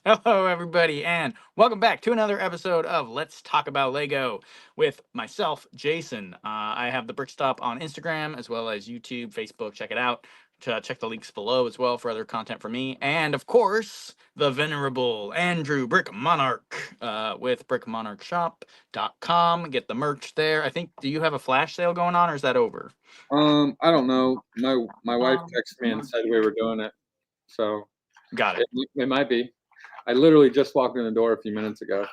Hello, everybody, and welcome back to another episode of Let's Talk About Lego with myself, Jason. I have the Brick Stop on Instagram as well as YouTube, Facebook. Check it out. Check the links below as well for other content from me, and of course, the venerable Andrew Brick Monarch with brickmonarchshop.com. Get the merch there. I think. Do you have a flash sale going on, or is that over? I don't know. My wife texted me and said we were doing it, so Got it. it might be. I literally just walked in the door a few minutes ago.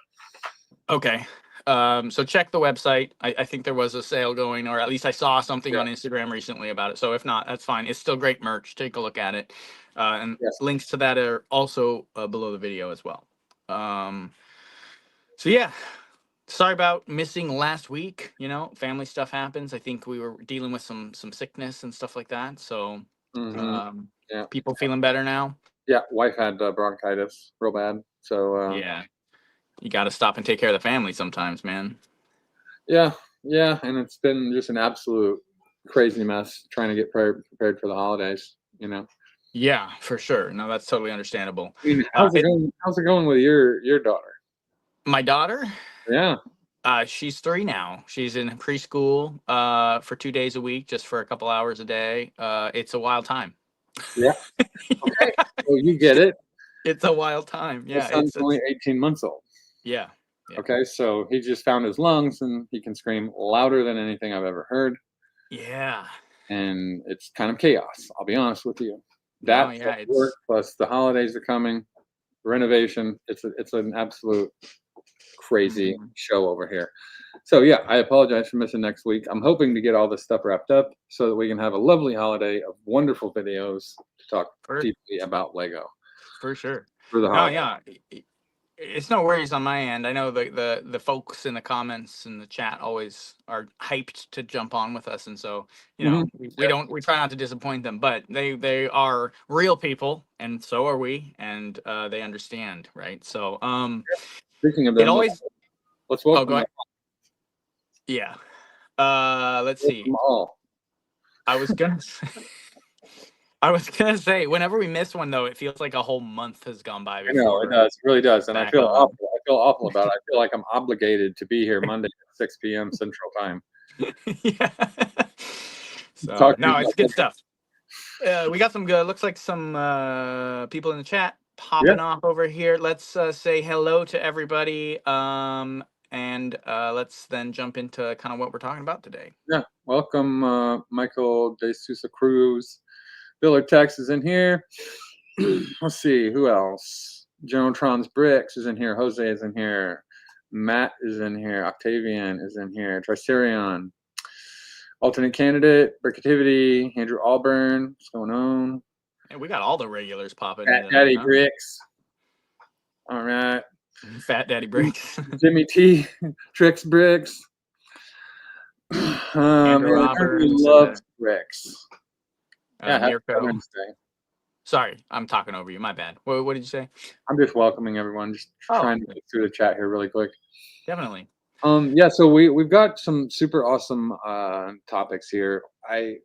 Okay. So check the website. I think there was a sale going, or at least I saw something on Instagram recently about it. So if not, that's fine. It's still great merch. Take a look at it. And links to that are also below the video as well. So yeah, sorry about missing last week. You know, family stuff happens. I think we were dealing with some sickness and stuff like that. So people feeling better now. Yeah, wife had bronchitis real bad. So yeah, you got to stop and take care of the family sometimes, man. Yeah, and it's been just an absolute crazy mess trying to get prepared for the holidays. You know. Yeah, for sure. No, that's totally understandable. I mean, how's it going with your daughter? My daughter? Yeah. She's 3 now. She's in preschool for 2 days a week, just for a couple hours a day. It's a wild time. Yeah. Okay. Well, you get it. It's a wild time. Yeah. My son's only 18 months old. Yeah. Okay, so he just found his lungs and he can scream louder than anything I've ever heard. Yeah. And it's kind of chaos, I'll be honest with you. It's work plus the holidays are coming, renovation. It's an absolute crazy show over here. So yeah, I apologize for missing next week. I'm hoping to get all this stuff wrapped up so that we can have a lovely holiday of wonderful videos to talk deeply about Lego. For sure. For the holiday. Yeah. It's no worries on my end. I know the folks in the comments and the chat always are hyped to jump on with us, and so you know we try not to disappoint them, but they are real people, and so are we, and they understand, right? So speaking of them, let's welcome them. Yeah. Let's see. I was gonna say, whenever we miss one, though, it feels like a whole month has gone by. I know it does, it really does, and I feel awful. I feel awful about it. I feel like I'm obligated to be here Monday at 6 p.m. Central Time. Yeah. So, no, it's good stuff. We got some good. Looks like some people in the chat popping off over here. Let's say hello to everybody. And let's then jump into kind of what we're talking about today. Yeah, welcome, Michael De Sousa Cruz. Biller Tex is in here. Let's see, who else? Jonatron's Bricks is in here. Jose is in here. Matt is in here. Octavian is in here. Tricerion. Alternate Candidate. Brickativity. Andrew Alburn. What's going on? And we got all the regulars popping Fat Daddy Bricks. All right. Fat Daddy Bricks. Jimmy T. Tricks Bricks. Andrew Roberts. Loves Bricks. Mirko. Sorry, I'm talking over you. My bad. What did you say? I'm just welcoming everyone. Just trying to get through the chat here really quick. Definitely. Yeah. So we've got some super awesome topics here. I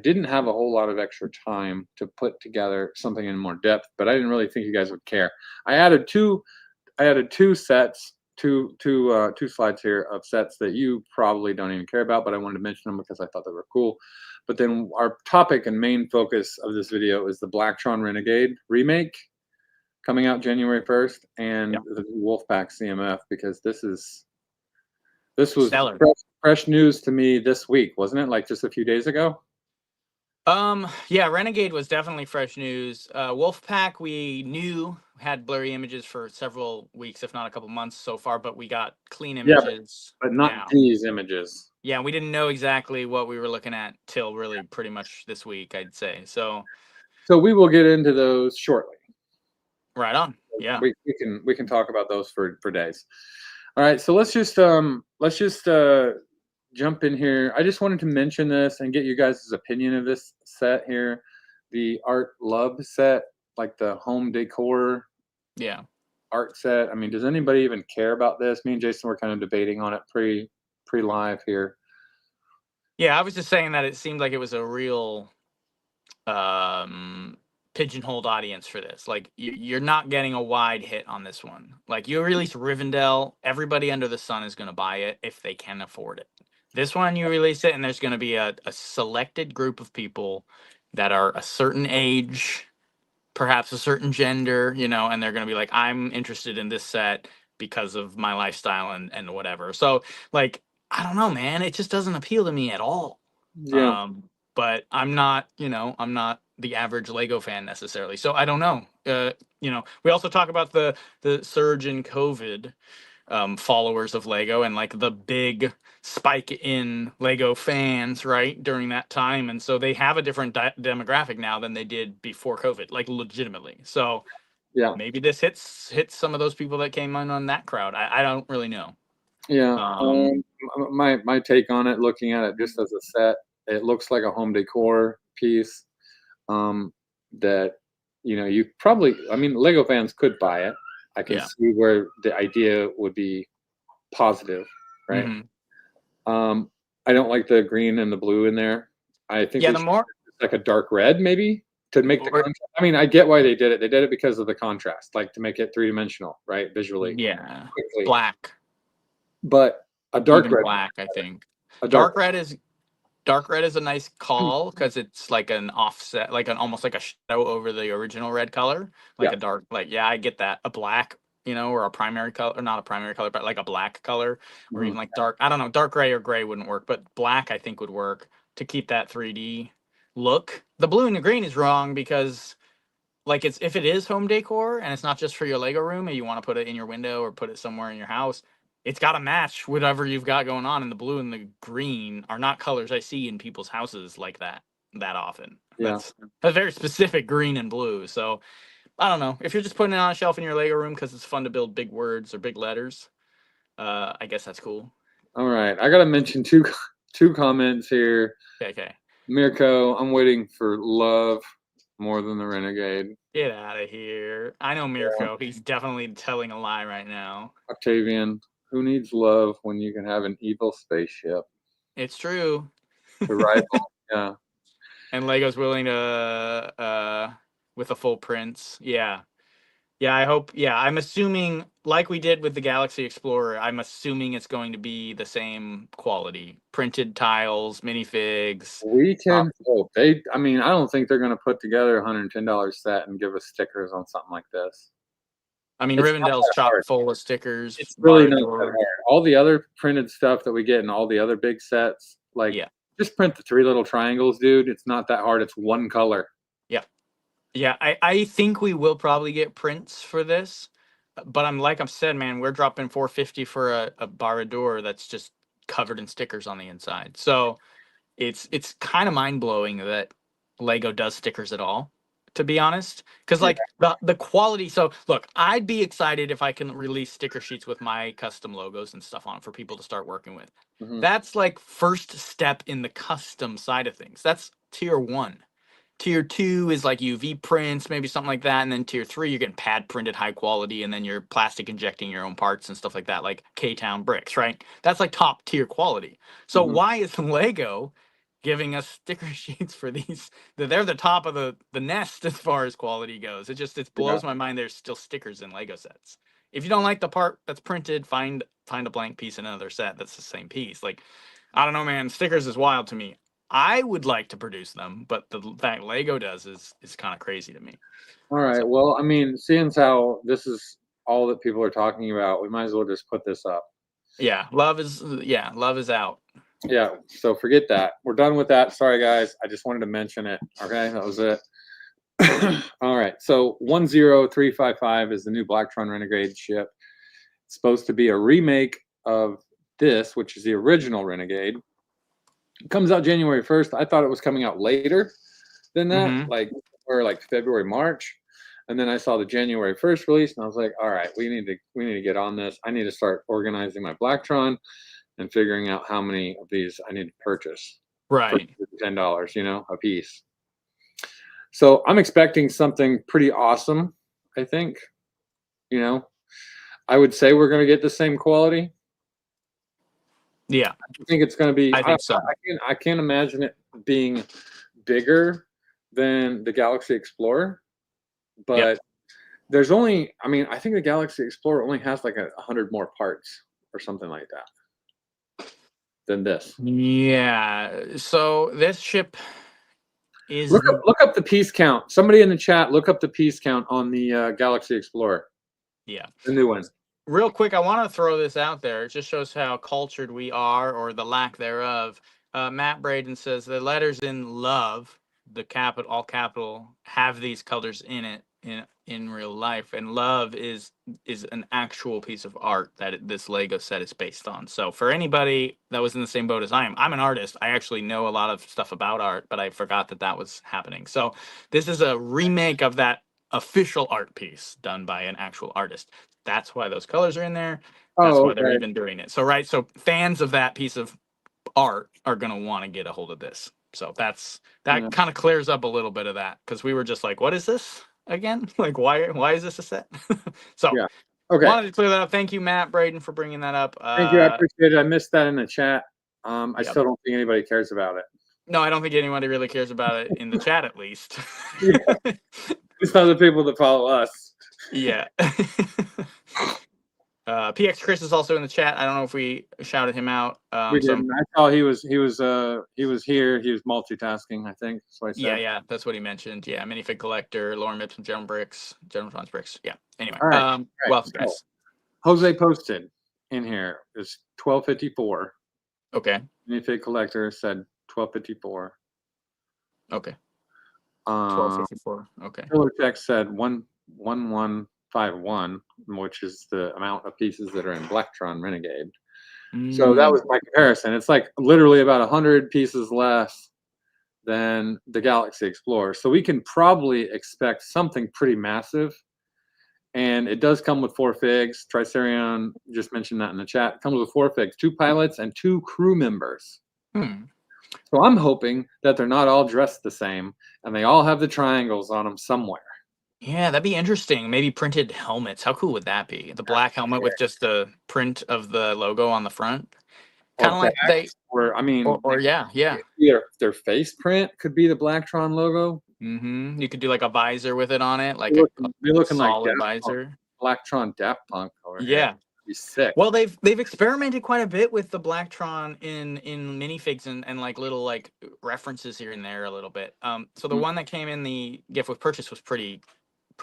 didn't have a whole lot of extra time to put together something in more depth, but I didn't really think you guys would care. I added two sets, two slides here of sets that you probably don't even care about, but I wanted to mention them because I thought they were cool. But then our topic and main focus of this video is the Blacktron Renegade remake coming out January 1st and the Wolfpack CMF, because this was fresh news to me this week, wasn't it? Like just a few days ago? Yeah, Renegade was definitely fresh news. Wolfpack, we knew had blurry images for several weeks, if not a couple months so far, but we got clean images. But not these images. Yeah, we didn't know exactly what we were looking at till really pretty much this week, I'd say. So we will get into those shortly. Right on. Yeah. We can talk about those for days. All right, so let's just jump in here. I just wanted to mention this and get you guys' opinion of this set here, the Art Love set, like the home decor art set. I mean, does anybody even care about this? Me and Jason were kind of debating on it pre-live here. Yeah, I was just saying that it seemed like it was a real pigeonholed audience for this. Like you're not getting a wide hit on this one. Like you release Rivendell, everybody under the sun is going to buy it if they can afford it. This one you release it and there's going to be a selected group of people that are a certain age, perhaps a certain gender, you know, and they're going to be like, I'm interested in this set because of my lifestyle and whatever. So like, I don't know, man, it just doesn't appeal to me at all. Yeah. Um, but I'm not, you know, I'm not the average Lego fan necessarily. So I don't know. You know, we also talk about the surge in COVID, followers of Lego and like the big spike in Lego fans, right, during that time. And so they have a different demographic now than they did before COVID, like legitimately. So Yeah. maybe this hits some of those people that came in on that crowd. I don't really know. Yeah. Um, My take on it, looking at it just as a set, it looks like a home decor piece. That you probably, I mean, Lego fans could buy it. I can yeah. see where the idea would be positive, right? Hmm. I don't like the green and the blue in there. I think Yeah. we The should more, like a dark red maybe to make the or, contrast. I mean, I get why they did it. They did it because of the contrast, like to make it three-dimensional, right? Visually, yeah, quickly. black, But a dark even red, black, I think. a dark. Dark red is Dark red is a nice call because it's like an offset, like an almost like a shadow over the original red color, like Yeah. a dark, like yeah, I get that. A black, you know, or a primary color, or not a primary color, but like a black color, or Mhm. even like dark. I don't know, dark gray or gray wouldn't work, but black I think would work to keep that 3D look. The blue and the green is wrong because like it's if it is home decor and it's not just for your Lego room and you want to put it in your window or put it somewhere in your house, it's got to match whatever you've got going on. And the blue and the green are not colors I see in people's houses like that often. Yeah. That's a very specific green and blue. So I don't know if you're just putting it on a shelf in your Lego room because it's fun to build big words or big letters. I guess that's cool. All right. I got to mention two comments here. Okay, okay. Mirko, I'm waiting for love more than the renegade. Get out of here. I know Yeah. Mirko. He's definitely telling a lie right now. Octavian, who needs love when you can have an evil spaceship It's true. to rival? Yeah. And Lego's willing to with a full prints. Yeah. Yeah, I hope I'm assuming like we did with the Galaxy Explorer, I'm assuming it's going to be the same quality. Printed tiles, minifigs. We Uh, can hope. I mean, I don't think they're going to put together a $110 set and give us stickers on something like this. I mean It's not Rivendell's that chock hard. full of stickers, It's really not that Barad. hard. All the other printed stuff that we get in all the other big sets, like Yeah. just print the three little triangles, dude. It's not that hard. It's one color. Yeah. Yeah, I think we will probably get prints for this. But I'm said, man, we're dropping 450 for a Baradur that's just covered in stickers on the inside. So it's kind of mind blowing that Lego does stickers at all, to be honest. Because Yeah. like the quality. So look, I'd be excited if I can release sticker sheets with my custom logos and stuff on it for people to start working with. Hmm. That's like first step in the custom side of things. That's tier one. Tier two is like UV prints, maybe something like that, and then tier three you're getting pad printed high quality, and then you're plastic injecting your own parts and stuff like that, like K-Town bricks, right? That's like top tier quality. So Hmm. why is Lego giving us sticker sheets for these? They're the top of the nest as far as quality goes. It Yeah. blows my mind. There's still stickers in Lego sets. If you don't like the part that's printed, find a blank piece in another set that's the same piece. Like I don't know, man. Stickers is wild to me. I would like to produce them, but the fact Lego does is kind of crazy to me. All right. So Well, I mean, seeing as how this is all that people are talking about, we might as well just put this up. love is out. Yeah. So forget that. We're done with that. Sorry, guys. I just wanted to mention it. Okay. That was it. All right. So 10355 is the new Blacktron Renegade ship. It's supposed to be a remake of this, which is the original Renegade. It comes out January 1st. I thought it was coming out later than that, Mm-hmm. like February, March. And then I saw the January 1st release and I was like, all right, we need to get on this. I need to start organizing my Blacktron and figuring out how many of these I need to purchase for Right. $10, a piece. So I'm expecting something pretty awesome, I think. I would say we're going to get the same quality. Yeah, I think it's going to be. I think so. I can't imagine it being bigger than the Galaxy Explorer. but there's only, I mean, I think the Galaxy Explorer only has like 100 more parts or something like that than this. Yeah. So this ship is Look up the piece count. Somebody in the chat, look up the piece count on the Galaxy Explorer, yeah. the new one. Real quick, I want to throw this out there. It just shows how cultured we are, or the lack thereof. Matt Braden says the letters in love, the capital, all capital, have these colors in it in real life, and love is an actual piece of art that this Lego set is based on. So for anybody that was in the same boat as I am, I'm an artist. I actually know a lot of stuff about art, but I forgot that that was happening. So this is a remake of that official art piece done by an actual artist. That's why those colors are in there. That's Oh, why they're okay. even doing it. So right, so fans of that piece of art are gonna want to get a hold of this. So that Yeah. kind of clears up a little bit of that, because we were just like, what is this again? Like, why is this a set? So Yeah. Okay. wanted to clear that up. Thank you, Matt Braden, for bringing that up. Thank you. I appreciate it. I missed that in the chat. I Yeah. still don't think anybody cares about it. No, I don't think anybody really cares about it in the chat, at least. Yeah. It's not the people that follow us. Yeah. PX Chris is also in the chat. I don't know if we shouted him out. We didn't. I saw he was here. He was multitasking, I think. That's what I said. Yeah, that's what he mentioned. Yeah, minifig collector, Lauren Mips from General Bricks, General Trons Bricks. Yeah. Anyway, All right. All right. well, So, guys. Jose posted in here is 1254. Okay. Minifig collector said 1254. Okay. 1254. Okay. Killer Tech said 1151, which is the amount of pieces that are in Blacktron Renegade. So that was my comparison. It's like literally about 100 pieces less than the Galaxy Explorer. So we can probably expect something pretty massive. And it does come with 4 figs. Tricerion just mentioned that in the chat. It comes with 4 figs, 2 pilots and 2 crew members. So I'm hoping that they're not all dressed the same and they all have the triangles on them somewhere. Yeah, that'd be interesting. Maybe printed helmets. How cool would that be? The black helmet with just the print of the logo on the front. Kind of like they, or I mean, or yeah. their face print could be the Blacktron logo. You could do like a visor with it on it, like They're a looking like solid visor. Blacktron Daft Punk over here. Yeah. Be sick. Well, they've experimented quite a bit with the Blacktron in minifigs and like little like references here and there a little bit. So the one that came in the gift with purchase was pretty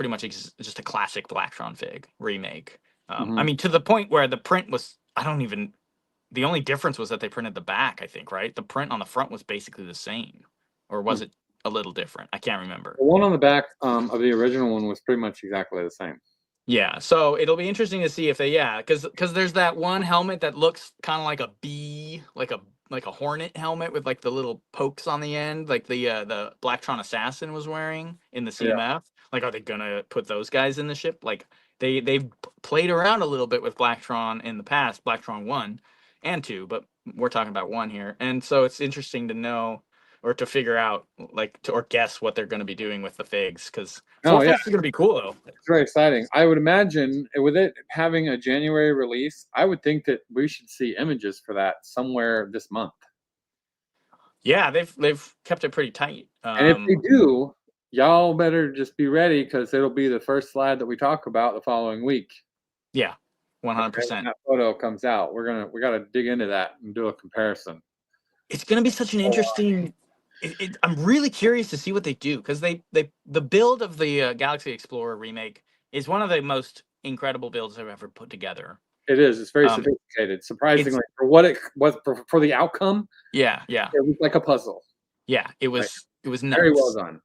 much just a classic Blacktron fig remake. I mean, to the point where the print was, the only difference was that they printed the back, I think, right? The print on the front was basically the same, or was it a little different? I can't remember. The one on the back of the original one was pretty much exactly the same. Yeah, so it'll be interesting to see if they, because there's that one helmet that looks kind of like a bee, like a hornet helmet with like the little pokes on the end, like the Blacktron Assassin was wearing in the CMF. Like, are they gonna put those guys in the ship? Like they've played around a little bit with Blacktron in the past, Blacktron 1 and 2, but we're talking about 1 here, and so it's interesting to know or to figure out, like, or guess what they're going to be doing with the figs, because 4 figs is going to be cool though. It's very exciting. I would imagine with it having a January release, I would think that we should see images for that somewhere this month. Yeah, they've kept it pretty tight. And if they do, y'all better just be ready, because it'll be the first slide that we talk about the following week. Yeah, 100%. That photo comes out. We got to dig into that and do a comparison. It's going to be such an interesting. I'm really curious to see what they do, because the build of the Galaxy Explorer remake is one of the most incredible builds I've ever put together. It is. It's very sophisticated. Surprisingly, for what it was, for the outcome. Yeah. It was like a puzzle. Yeah, it was. It was nuts. Very well done.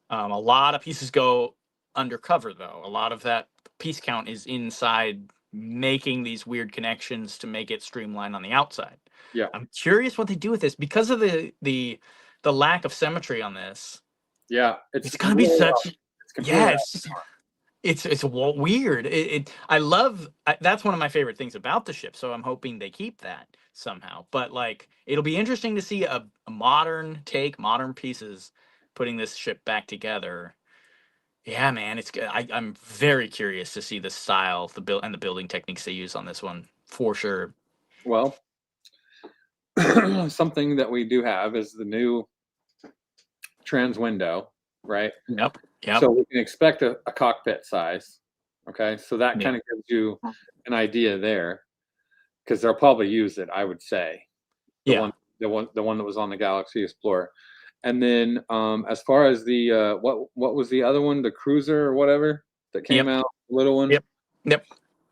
A lot of pieces go undercover, though. A lot of that piece count is inside, making these weird connections to make it streamlined on the outside. Yeah, I'm curious what they do with this, because of the lack of symmetry on this. Yeah, it's gonna be such. It's weird. I love. That's one of my favorite things about the ship. So I'm hoping they keep that somehow. But like, it'll be interesting to see a modern take, modern pieces, putting this ship back together. Yeah, man, I'm very curious to see the style, the building techniques they use on this one, for sure. Well, something that we do have is the new trans window, right? Yep. Yep. So we can expect a cockpit size. Okay, so that Yeah. kind of gives you an idea there, because they'll probably use it, I would say. The Yeah. one, the one that was on the Galaxy Explorer. And then as far as the what was the other one, the cruiser or whatever that came Yep. out, the little one, Yep. Yep.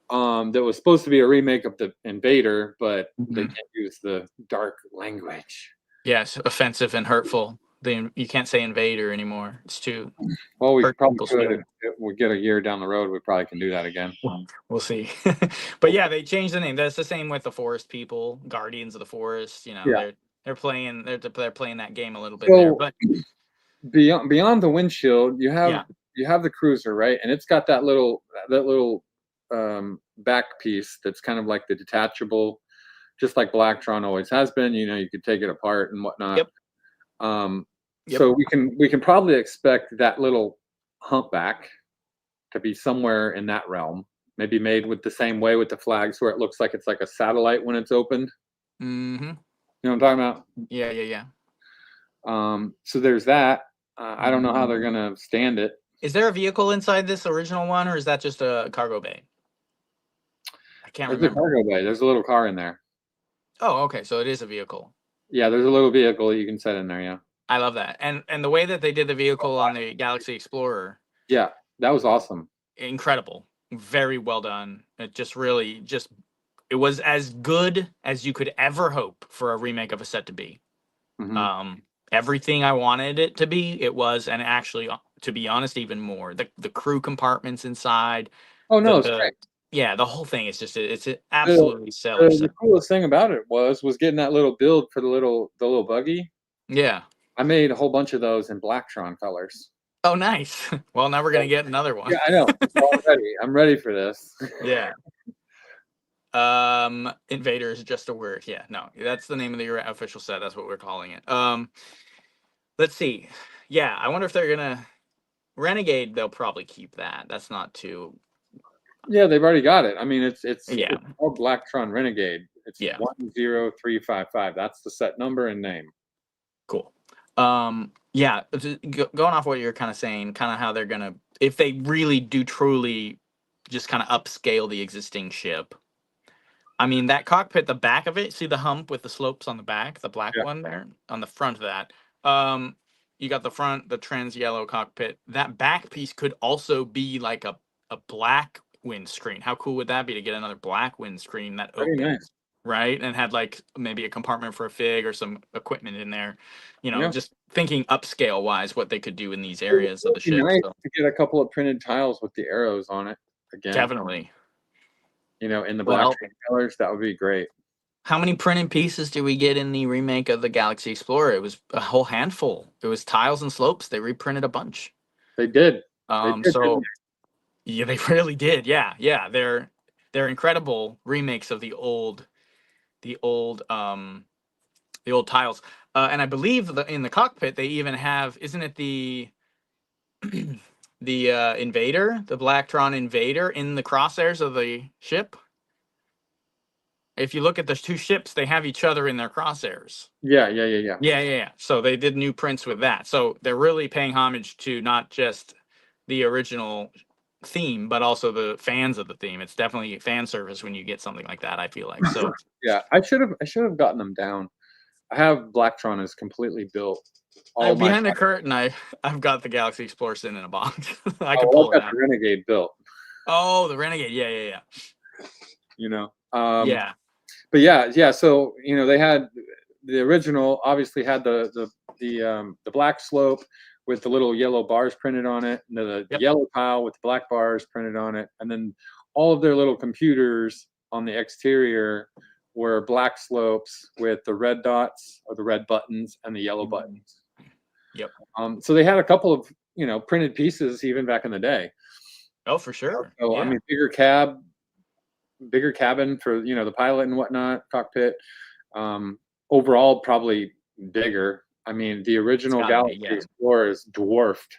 that was supposed to be a remake of the Invader, but they Mhm. can't use the dark language. Yes, offensive and hurtful. You can't say invader anymore. It's too Well, we hurt probably people's could if feelings. we get a year down the road. We probably can do that again. We'll see. But yeah, they changed the name. That's the same with the Forest People, Guardians of the Forest. You know, Yeah. they're playing that game a little bit there. So But beyond the windshield, yeah, you have the cruiser, right? And it's got that little back piece that's kind of like the detachable, just like Blacktron always has been. You know, you could take it apart and whatnot. yep, yep. So we can probably expect that little humpback to be somewhere in that realm. Maybe made with the same way with the flags, where it looks like it's like a satellite when it's opened. Mm-hmm. You know what I'm talking about? Yeah, yeah, yeah. So there's that. I don't know how Mhm. they're gonna stand it. Is there a vehicle inside this original one, or is that just a cargo bay? I can't There's a remember. cargo bay. There's a little car in there. Oh, okay, so it is a vehicle. Yeah, there's a little vehicle you can set in there. Yeah. I love that, and the way that they did the vehicle on the Galaxy Explorer, Yeah, that was awesome. incredible, very well done. It just really just it was as good as you could ever hope for a remake of a set to be. Hmm. Um, Everything I wanted it to be, it was, and actually, to be honest, even more. The crew compartments inside, Oh no, it's the great. yeah, the whole thing is just it's an The, absolutely stellar the set. coolest thing about it was getting that little build for the little buggy. Yeah. I made a whole bunch of those in Blacktron colors. Oh, nice. Well, now we're gonna get another one. Yeah, I know. So I'm ready. I'm ready for this. Yeah. Invader is just a word. Yeah, no, that's the name of the official set. That's what we're calling it. Let's see. Yeah, I wonder if they're gonna Renegade. They'll probably keep that. That's not too. Yeah, they've already got it. I mean, Yeah, it's called Blacktron Renegade. It's yeah, 10355. That's the set number and name. cool. Yeah, going off what you're kind of saying, kind of how they're gonna, if they really do truly, just kind of upscale the existing ship. I mean, that cockpit, the back of it, see the hump with the slopes on the back, the black Yeah. one there on the front of that. Um, you got the front, the trans yellow cockpit. That back piece could also be like a black windscreen. How cool would that be to get another black windscreen that Very nice. opens, right? And had like maybe a compartment for a fig or some equipment in there. You know, Yeah. just thinking upscale wise, what they could do in these It areas of would the be ship. nice So to get a couple of printed tiles with the arrows on it again. definitely. In the Well, Blacktron colors, that would be great. how many printed pieces did we get in the remake of the Galaxy Explorer? It was a whole handful. It was tiles and slopes. They reprinted a bunch. They did. They did, didn't So yeah, they really did. Yeah, yeah. They're incredible remakes of the old the old tiles. And I believe in the cockpit they even have, isn't it the the Invader, the Blacktron Invader in the crosshairs of the ship? If you look at the two ships, they have each other in their crosshairs. they? Yeah, yeah, yeah, yeah. Yeah, yeah, yeah. So they did new prints with that. So they're really paying homage to not just the original theme, but also the fans of the theme. It's definitely fan service when you get something like that, I feel like. So Yeah, I should have gotten them down. I have Blacktron is completely built. All my behind the curtain, I've got the Galaxy Explorer sitting in a box. I could I've pull it got out. the Renegade built. Oh, the Renegade. Yeah, yeah, yeah. You know. Yeah. But yeah, yeah. So they had the original. Obviously, had the black slope with the little yellow bars printed on it, and the Yep. yellow tile with the black bars printed on it, and then all of their little computers on the exterior were black slopes with the red dots or the red buttons and the yellow Mhm. buttons. Yep. So they had a couple of printed pieces even back in the day. Oh, for sure. So I Yeah. mean, bigger cabin for the pilot and whatnot, cockpit. Overall, probably bigger. I mean, the It's original got to be. Galaxy Yeah. Explorer is dwarfed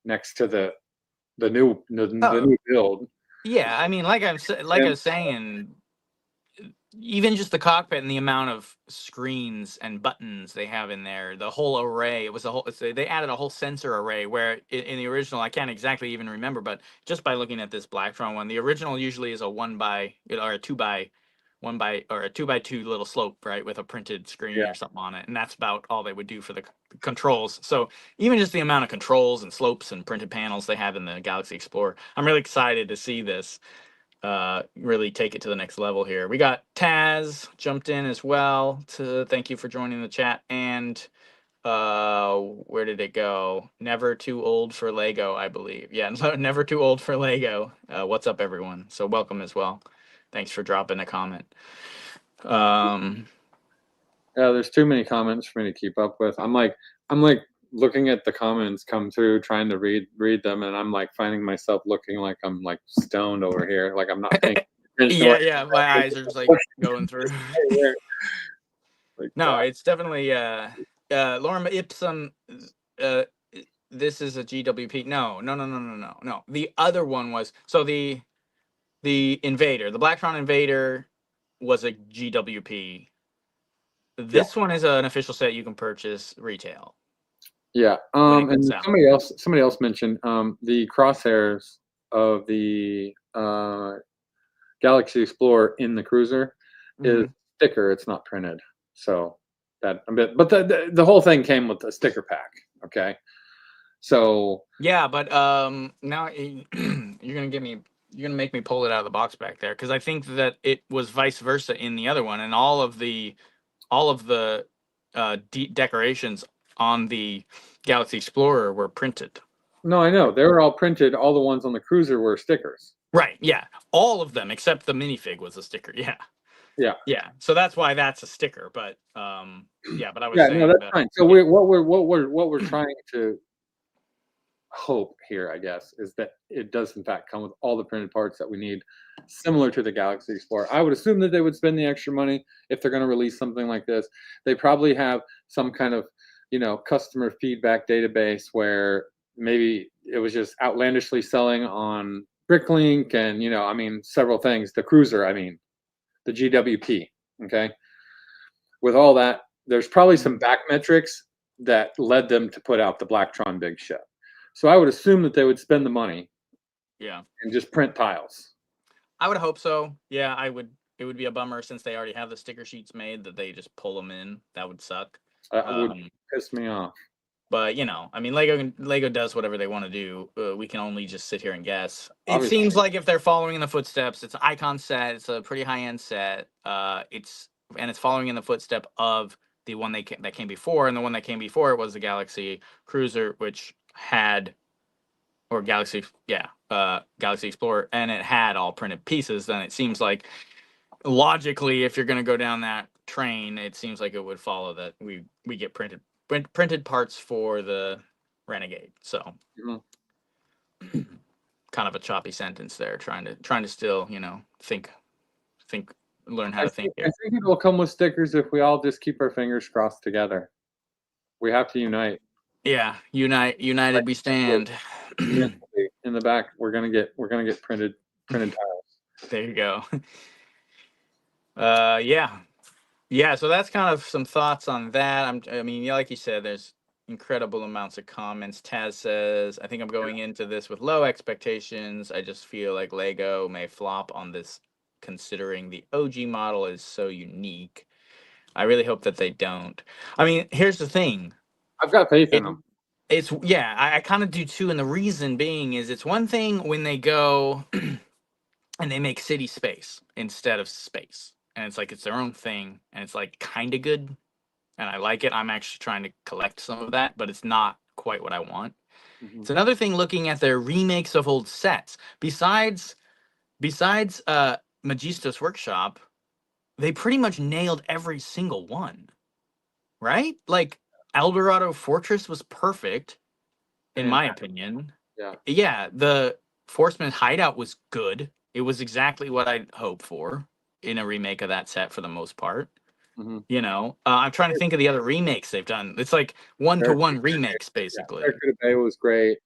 next to the new Oh, build. yeah. I mean, like I was And saying, even just the cockpit and the amount of screens and buttons they have in there, the whole array. It was a whole. They added a whole sensor array where in the original, I can't exactly even remember, but just by looking at this Blacktron one, the original usually is a 1 by or a 2 by 1 by or a 2 by 2 little slope, right, with a printed Yeah. screen or something on it, and that's about all they would do for the controls. So even just the amount of controls and slopes and printed panels they have in the Galaxy Explorer, I'm really excited to see this really take it to the next level here. We got Taz jumped in as well to thank you for joining the chat. And where did it go? Never too old for Lego, I believe. Yeah, never too old for Lego. What's up, everyone? So welcome as well. Thanks for dropping a comment. Yeah, there's too many comments for me to keep up with. I'm like looking at the comments come through, trying to read them, and I'm like finding myself looking like I'm like stoned over here, like I'm not paying attention to Yeah, what. yeah, my eyes are just like going through. Like, No, it's definitely Lorem Ipsum. Uh, this is a GWP. No. The other one was so the Invader, the Blacktron Invader, was a GWP. yeah, This one is an official set you can purchase retail yeah. when it And comes out. somebody else mentioned the crosshairs of the Galaxy Explorer in the cruiser is Hmm. sticker. It's not printed, so that a bit. But the whole thing came with a sticker pack. Okay, so Yeah, but now you're gonna make me pull it out of the box back there because I think that it was vice versa in the other one, and all of the decorations on the Galaxy Explorer were printed. no, I know they were all printed. All the ones on the cruiser were stickers. Right. Yeah. All of them except the minifig was a sticker. Yeah. Yeah, Yeah. So that's why that's a sticker. But yeah. But I was yeah, no, saying that's that. fine. So Yeah. what we're trying to hope here, I guess, is that it does in fact come with all the printed parts that we need, similar to the Galaxy Explorer. I would assume that they would spend the extra money if they're going to release something like this. They probably have some kind of, customer feedback database where maybe it was just outlandishly selling on Bricklink and, I mean, several things. The cruiser, I mean, the GWP. Okay. With all that, there's probably some back metrics that led them to put out the Blacktron Big Show. So I would assume that they would spend the money Yeah. and just print tiles. I would hope so. Yeah. I would. It would be a bummer since they already have the sticker sheets made that they just pull them in. That would suck. That would Um, piss me off. but I mean, Lego does whatever they want to do. We can only just sit here and guess. It Obviously, seems like if they're following in the footsteps, it's an icon set. It's a pretty high end set. It's following in the footstep of the one that came before, and the one that came before it was the Galaxy Cruiser, which had or Galaxy, yeah, Galaxy Explorer, and it had all printed pieces. Then it seems like logically, if you're going to go down that train, it seems like it would follow that we get printed parts for the Renegade. So Mhm. kind of a choppy sentence there, trying to still think learn how I to think think I here. think it will come with stickers if we all just keep our fingers crossed together. We have to unite. Yeah, Like united we stand. mentally, in the back, we're gonna get printed tiles. There you go. Yeah. Yeah, so that's kind of some thoughts on that. I mean, yeah, like you said, there's incredible amounts of comments. Taz says, I think I'm going into this with low expectations. I just feel like Lego may flop on this considering the OG model is so unique. I really hope that they don't. I mean, here's the thing. I've got faith in It them. it's yeah, I kind of do too, and the reason being is it's one thing when they go and they make city space instead of space. And it's like it's their own thing and it's like kind of good and I like it. I'm actually trying to collect some of that, but it's not quite what I want. It's Mhm. another thing looking at their remakes of old sets. Besides Magistos Workshop, they pretty much nailed every single one, right? Like Eldorado Fortress was perfect in my Fantastic. opinion. Yeah. Yeah, the Forceman Hideout was good. It was exactly what I'd hoped for in a remake of that set for the most part. Mhm. I'm trying to think of the other remakes they've done. It's like one to one remakes Yeah, basically. Barracuda Bay was great.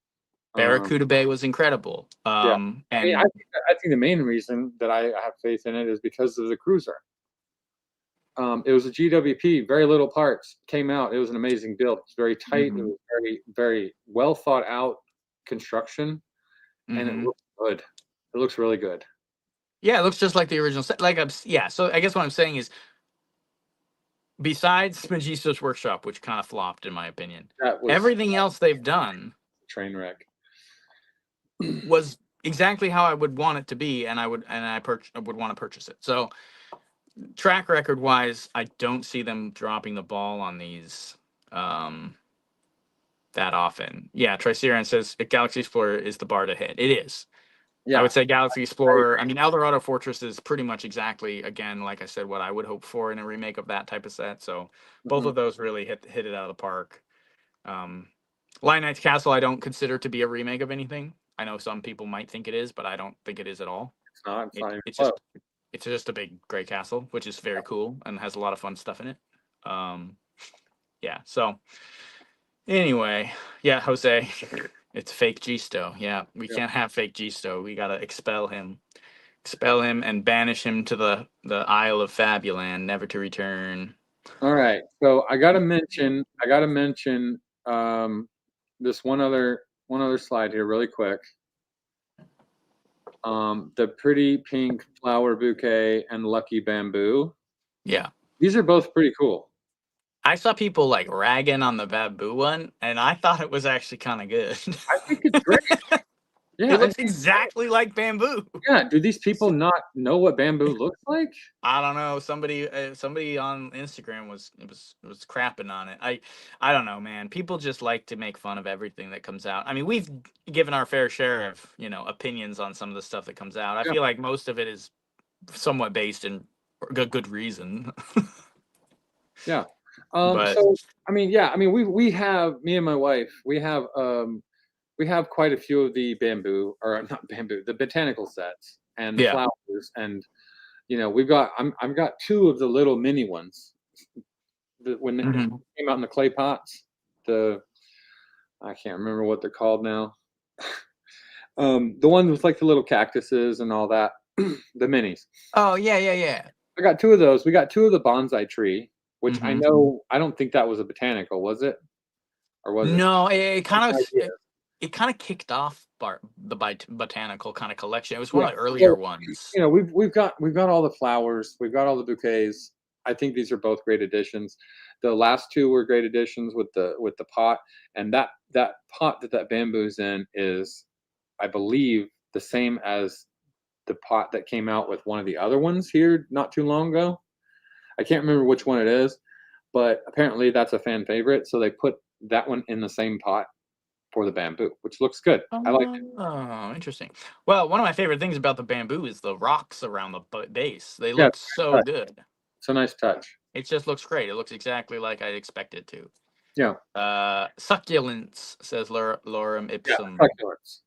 Barracuda Bay was incredible. Yeah. I mean, I And think I think the main reason that I have faith in it is because of the cruiser. It was a GWP, very little parts came out. It was an amazing build. It's very tight. It Mm-hmm. was very, very well thought out construction, and it Mm-hmm. looks good. It looks really good. Yeah, it looks just like the original set. Like, yeah. So I guess what I'm saying is, besides Magisto's Workshop, which kind of flopped in my opinion, That was everything else they've done a train wreck. was exactly how I would want it to be, and I would want to purchase it. So track record wise, I don't see them dropping the ball on these that often. Yeah, Triceran says Galaxy Explorer is the bar to hit. It is. I Yeah, would say Galaxy Explorer. I mean, Eldorado Fortress is pretty much exactly, again, like I said, what I would hope for in a remake of that type of set. So both hmm of those really hit it out of the park. Um, Lion Knight's Castle, I don't consider to be a remake of anything. I know some people might think it is, but I don't think it is at all. it's not. It's not even It's close. just a big gray castle, which is very cool and has a lot of fun stuff in it. Yeah. So anyway, yeah, Jose, it's fake Gisto. Yeah, we Yeah. can't have fake Gisto. We gotta expel him and banish him to the Isle of Fabuland, never to return. All right. So I gotta mention. This one other slide here, really quick. The pretty pink flower bouquet and lucky bamboo. Yeah. These are both pretty cool. I saw people like ragging on the bamboo one, and I thought it was actually kind of good. I think it's great. It Yeah, I looks think it's great. exactly like bamboo. Yeah. Do these people not know what bamboo looks like? I don't know. Somebody on Instagram was crapping on it. I don't know, man. People just like to make fun of everything that comes out. I mean, we've given our fair share of opinions on some of the stuff that comes out. I Yeah. feel like most of it is somewhat based in good reason. Yeah. But So I mean, yeah. I mean, we have me and my wife. We have quite a few of the bamboo, or not bamboo, the botanical sets and the yeah. flowers, and I've got two of the little mini ones. When they Hmm. came out in the clay pots, I can't remember what they're called now. The ones with like the little cactuses and all that, the minis. Oh yeah. I got two of those. We got two of the bonsai tree, which I Hmm. know. I don't think that was a botanical, was it? Or was it? No, it An kind of idea. it kind of kicked off the botanical kind of collection. It was one Yeah. of the earlier So, ones. we've got all the flowers, we've got all the bouquets. I think these are both great additions. The last two were great additions with the pot, and that pot that bamboo's in is, I believe, the same as the pot that came out with one of the other ones here not too long ago. I can't remember which one it is, but apparently that's a fan favorite. So they put that one in the same pot for the bamboo, which looks good. I like it. Oh, interesting. Well, one of my favorite things about the bamboo is the rocks around the base. They Yeah, look so good. it's a nice touch. It just looks great. It looks exactly like I expect it to. Yeah, Succulents, says Lorem yeah, Ipsum, succulents.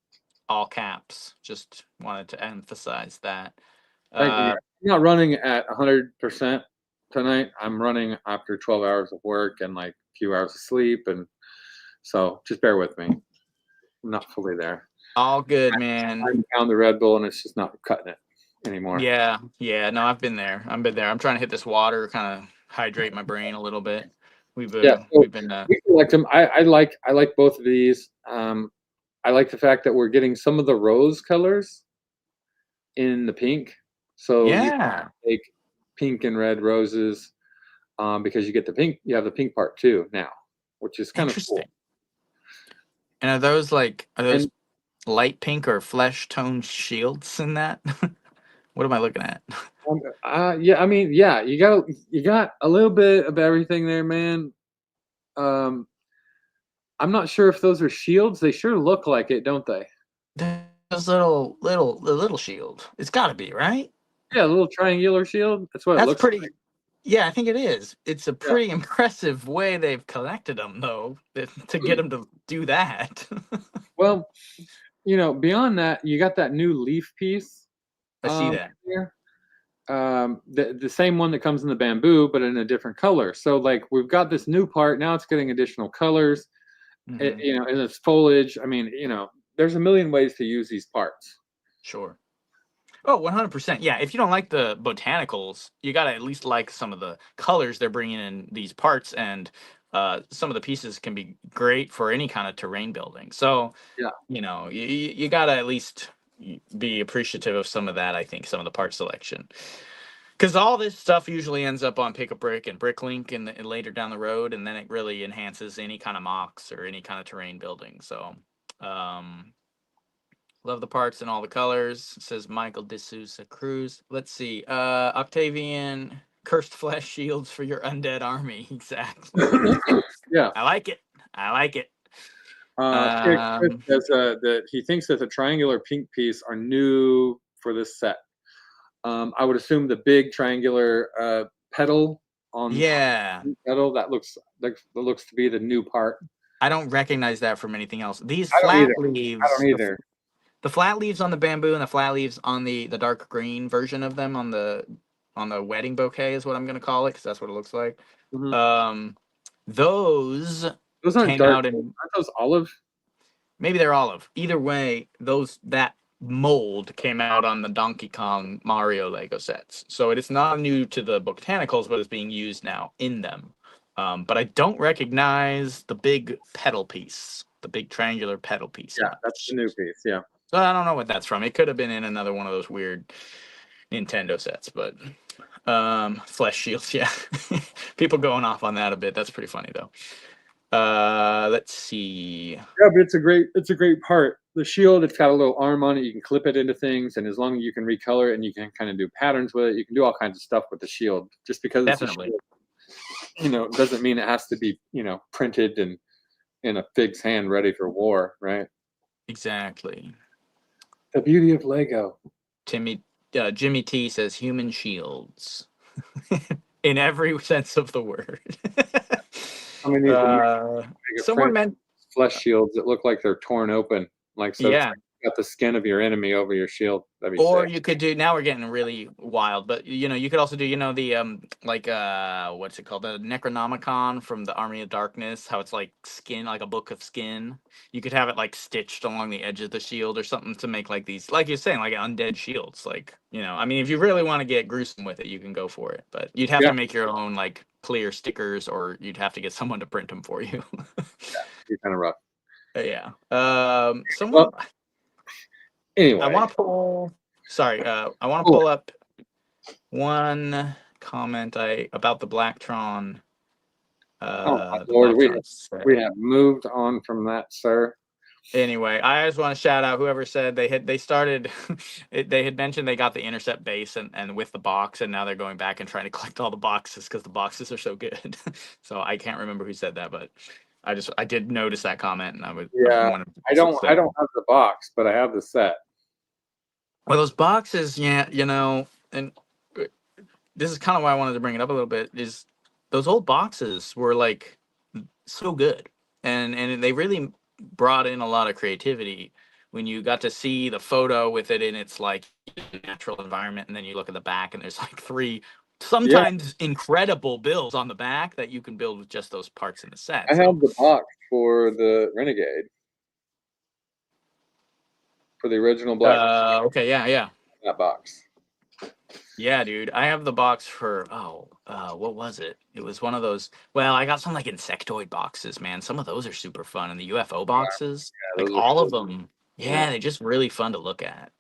all caps. Just wanted to emphasize that. Thank you. Uh, I'm not running at 100% tonight. I'm running after 12 hours of work and like a few hours of sleep, and so just bear with me. I'm not fully there. all good, man. I'm down the Red Bull, and it's just not cutting it anymore. Yeah. No, I've been there. I've been there. I'm trying to hit this water, kind of hydrate my brain a little bit. Yeah, so We've been we select them. I like both of these. I like the fact that we're getting some of the rose colors in the pink. So you yeah. take pink and red roses, because you get the pink. You have the pink part too now, which is kind of cool. Interesting. And are those And light pink or flesh tone shields in that? What am I looking at? yeah, I mean, yeah, you got a little bit of everything there, man. Um, I'm not sure if those are shields. They sure look like it, don't they? Those little shield. It's got to be, right? Yeah, a little triangular shield. That's what it That's looks pretty. like. Yeah, I think it is. It's a Yeah. pretty impressive way they've collected them, though, to get them to do that. Well, beyond that, you got that new leaf piece I see that. here. The same one that comes in the bamboo, but in a different color. So like we've got this new part now. It's getting additional colors. Mhm. In its foliage. I mean, there's a million ways to use these parts. Sure. Oh, 100%. Yeah, if you don't like the botanicals, you got to at least like some of the colors they're bringing in these parts, and some of the pieces can be great for any kind of terrain building. So, Yeah. you got to at least be appreciative of some of that, I think, some of the part selection. Because all this stuff usually ends up on Pick a Brick and Bricklink and later down the road, and then it really enhances any kind of mocks or any kind of terrain building. So, um, love the parts and all the colors. Says Michael D'Souza Cruz. Let's see. Octavian, cursed flesh shields for your undead army. Exactly. Yeah. I like it. I like it. Chris Um, says that he thinks that the triangular pink piece are new for this set. I would assume the big triangular pedal on yeah. the pedal that looks to be the new part. I don't recognize that from anything else. These I don't flat either. I leaves, don't either. the flat leaves on the bamboo and the flat leaves on the dark green version of them on the wedding bouquet is what I'm going to call it, because that's what it looks like. Mhm. Um, those Those aren't came dark. out in, Aren't those olive? maybe they're olive. Either way, that mold came out on the Donkey Kong Mario Lego sets. So it is not new to the botanicals, but it's being used now in them. But I don't recognize the big pedal piece, the big triangular pedal piece Yeah, that's much. the new piece. Yeah. So I don't know what that's from. It could have been in another one of those weird Nintendo sets, but flesh shields, yeah. People going off on that a bit. That's pretty funny though. Let's see. Yeah, but it's a great part. The shield, it's got a little arm on it. You can clip it into things, and as long as you can recolor it and you can kind of do patterns with it, you can do all kinds of stuff with the shield. Just because it's a Definitely. shield, doesn't mean it has to be, printed and in a fig's hand ready for war, right? Exactly. The beauty of Lego. Jimmy T says human shields in every sense of the word. Somebody needs to make a Someone print meant, flesh shields that look like they're torn open, like so it's yeah. like you got the skin of your enemy over your shield. That'd be Or sick. you could do, now we're getting really wild, but you could also do, the like what's it called? The Necronomicon from the Army of Darkness, how it's like skin, like a book of skin. You could have it like stitched along the edge of the shield or something to make like these, like you're saying, like undead shields. Like, I mean, if you really want to get gruesome with it, you can go for it. But you'd have Yeah, to make your own like clear stickers, or you'd have to get someone to print them for you. be kind of rough. Yeah. Well, Someone I anyway, want to pull. Sorry, I want to cool. pull up one comment about the Blacktron. Oh my The lord, we Blacktron have set. we have moved on from that, sir. Anyway, I just want to shout out whoever said they started. They had mentioned they got the intercept base and with the box, and now they're going back and trying to collect all the boxes because the boxes are so good. So I can't remember who said that, but I did notice that comment, and I Yeah, wanted I to don't I say. don't have the box, but I have the set. Well, those boxes, yeah, and this is kind of why I wanted to bring it up a little bit, is those old boxes were like so good, and they really brought in a lot of creativity when you got to see the photo with it in its like natural environment, and then you look at the back and there's like three Yeah, sometimes incredible builds on the back that you can build with just those parts in the set. I So have the box for the Renegade for the original Black okay, yeah. that box. Yeah, dude. I have the box for, what was it? It was one of those. Well, I got some like insectoid boxes, man. Some of those are super fun, and the UFO boxes, Yeah, like those are all of cool. them. Yeah, Yeah, they're just really fun to look at.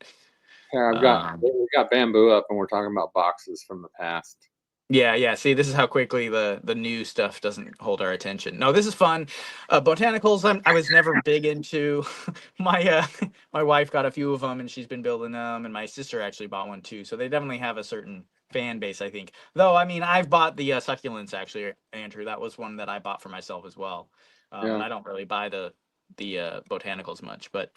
yeah. Um, We got bamboo up, and we're talking about boxes from the past. yeah. See, this is how quickly the new stuff doesn't hold our attention. No, this is fun. Botanicals, I was never big into. My my wife got a few of them, and she's been building them, and my sister actually bought one too. So they definitely have a certain fan base, I think. Though, I mean, I've bought the succulents actually, Andrew. That was one that I bought for myself as well. And Yeah, I don't really buy the botanicals much, but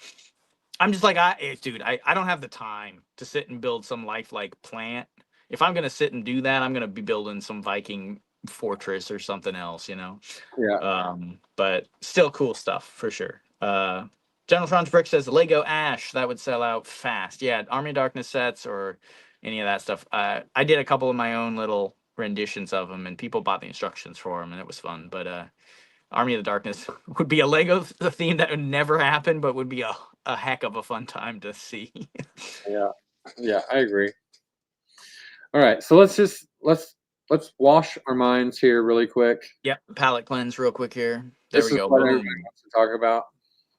I'm just like, dude, I don't have the time to sit and build some lifelike plant. If I'm gonna sit and do that, I'm gonna be building some Viking fortress or something else. yeah. But still cool stuff for sure. General Franz Brick says Lego Ash, that would sell out fast. Yeah, Army of Darkness sets or any of that stuff. I did a couple of my own little renditions of them, and people bought the instructions for them, and it was fun. But Army of the Darkness would be a Lego theme that would never happen, but would be a heck of a fun time to see. Yeah. Yeah, I agree. All right, so let's wash our minds here really quick. Yep. Palette cleanse real quick here. There This we is go. what everybody Boom. wants to talk about.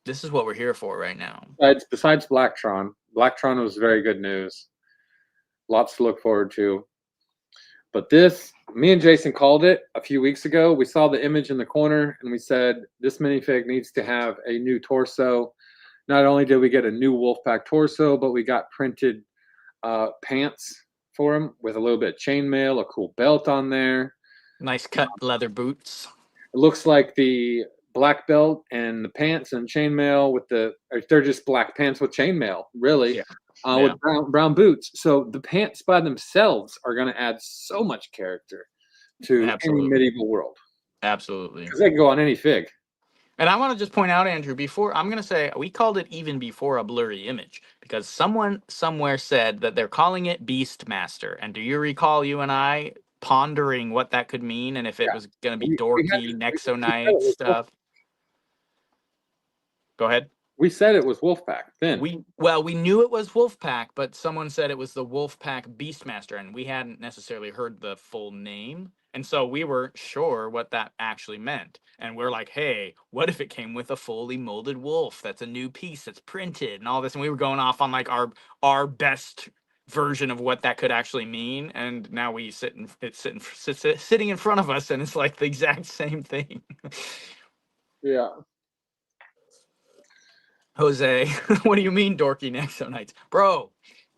This is what we're here for right now. Besides Blacktron, Blacktron was very good news. Lots to look forward to. But this, me and Jason called it a few weeks ago. We saw the image in the corner and we said this minifig needs to have a new torso. Not only did we get a new Wolfpack torso, but we got printed pants for him with a little bit of chainmail, a cool belt on there. Nice cut leather boots. It looks like the black belt and the pants and chainmail with they're just black pants with chainmail, really, Yeah. with brown boots. So the pants by themselves are going to add so much character to any Absolutely. medieval world Absolutely. because they can go on any fig. And I want to just point out, Andrew, before I'm going to say we called it even before a blurry image because someone somewhere said that they're calling it Beastmaster. And do you recall you and I pondering what that could mean and if it Yeah, was going to be we had dorky, we said Nexonite stuff? Go ahead. we said it was Wolfpack then. We knew it was Wolfpack, but someone said it was the Wolfpack Beastmaster, and we hadn't necessarily heard the full name, and so we weren't sure what that actually meant. And we're like, hey, what if it came with a fully molded wolf? That's a new piece that's printed and all this, and we were going off on like our best version of what that could actually mean, and now we sitting in front of us, and it's like the exact same thing. Yeah. Jose, what do you mean dorky Nexonites? Bro,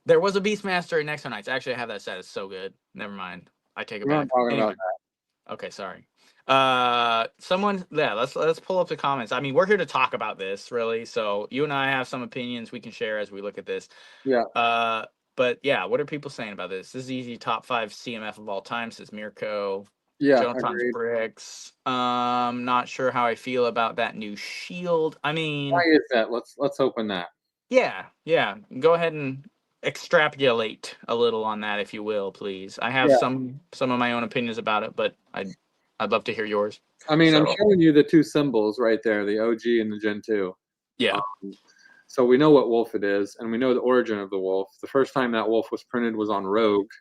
there was a Beastmaster in Nexonites. Actually, I have that set. It's so good. Never mind. I take it We're not back. talking Anyway. about that. Okay, sorry. Let's pull up the comments. I mean, we're here to talk about this, really. So you and I have some opinions we can share as we look at this. Yeah. But yeah, what are people saying about this? This is easy top 5 CMF of all time, says Mirko. Yeah, Jonathan's agreed. bricks. Not sure how I feel about that new shield. I Why mean, is that? Let's open that. yeah. Go ahead and extrapolate a little on that, if you will, please. I have Yeah. some of my own opinions about it, but I'd love to hear yours. I mean, I'm So showing you the two symbols right there, the OG and the Gen 2. yeah, Um, so we know what wolf it is, and we know the origin of the wolf. The first time that wolf was printed was on Rogue.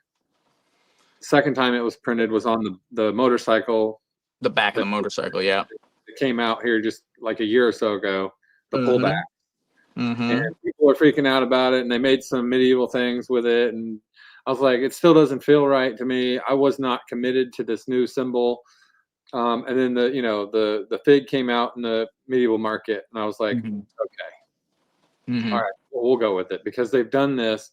The second time it was printed was on the motorcycle the back of that the motorcycle. Yeah. came out here just like a year or so ago, the pullback. And Mm-hmm. people are freaking out about it, and they made some medieval things with it. And I was like, it still doesn't feel right to me. I was not committed to this new symbol. And then the fig came out in the medieval market, and I was like, Mm-hmm. okay, Mm-hmm. all right, well, we'll go with it because they've done this.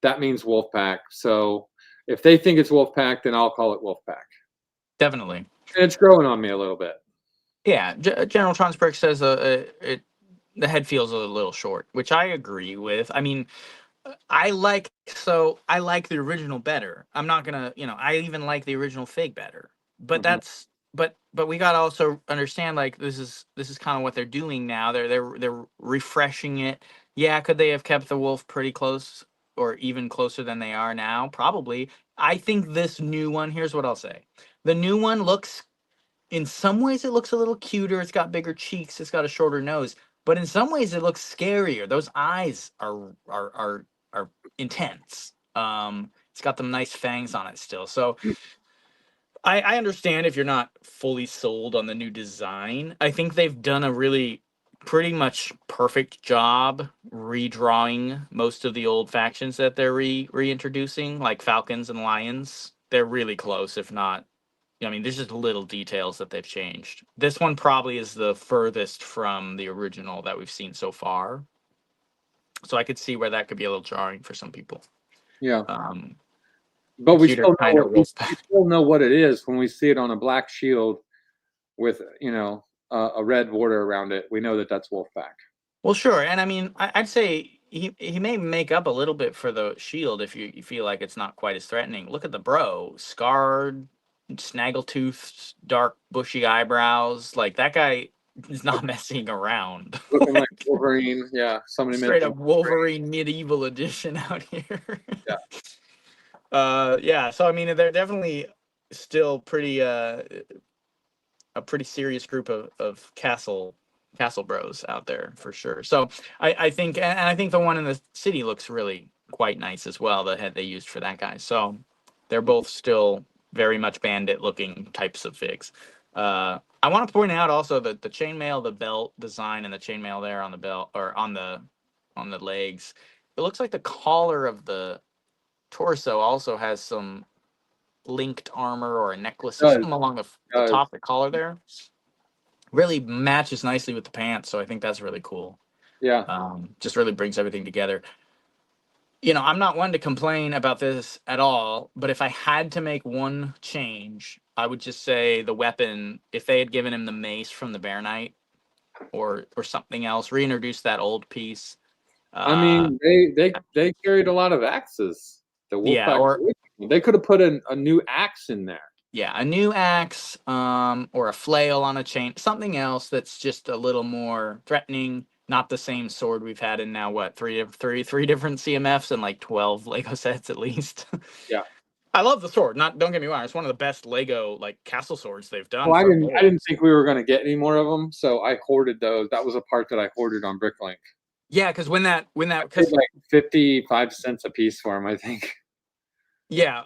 That means Wolfpack. So if they think it's Wolfpack, then I'll call it Wolfpack. Definitely. And it's growing on me a little bit. Yeah. General Transbrick says the head feels a little short, which I agree with. I mean, I like the original better. I'm not gonna, I even like the original fig better. But Mhm. that's but we gotta also understand like this is kind of what they're doing now. They're refreshing it. Yeah, could they have kept the wolf pretty close or even closer than they are now? Probably. I think this new one. Here's what I'll say: the new one looks in some ways it looks a little cuter. It's got bigger cheeks. It's got a shorter nose. But in some ways it looks scarier. Those eyes are intense. It's got them nice fangs on it still. So I understand if you're not fully sold on the new design. I think they've done a really pretty much perfect job redrawing most of the old factions that they're reintroducing, like Falcons and Lions. They're really close, if not. I mean, there's just little details that they've changed. This one probably is the furthest from the original that we've seen so far. So I could see where that could be a little jarring for some people. Yeah. Um, But the cuter kind of wolf we pack. still know what it is when we see it on a black shield with a red border around it. We know that that's Wolfpack. Well, sure, and I mean, I'd say he may make up a little bit for the shield if you feel like it's not quite as threatening. Look at the bro, scarred, snaggletooth, dark bushy eyebrows. Like that guy is not messing around. Looking like Like, Wolverine. Yeah, somebody straight mentioned up Wolverine medieval edition out here. Yeah. Yeah. So I mean, they're definitely still pretty a pretty serious group of castle bros out there for sure. So I think and I think the one in the city looks really quite nice as well. The head they used for that guy. So they're both still very much bandit looking types of figs. I want to point out also that the chainmail, the belt design, and the chainmail there on the belt or on the legs. It looks like the collar of the torso also has some linked armor or a necklace or Does something along the does top of the collar there. Really matches nicely with the pants, so I think that's really cool. yeah. Just really brings everything together. I'm not one to complain about this at all, but if I had to make one change, I would just say the weapon, if they had given him the mace from the Bear Knight or something else, reintroduce that old piece. I Uh, mean, they carried a lot of axes. The yeah, Wolfpack. or They could have put a new axe in there. yeah, a new axe, or a flail on a chain, something else that's just a little more threatening. Not the same sword we've had in now what three different CMFs and like 12 Lego sets at least. Yeah. I love the sword. Not Don't get me wrong, it's one of the best Lego like castle swords they've done Well, I for didn't I mold. didn't think we were going to get any more of them, so I hoarded those. That was a part that I hoarded on Bricklink. Yeah, because I paid because like 55 cents a piece for them, I think. yeah,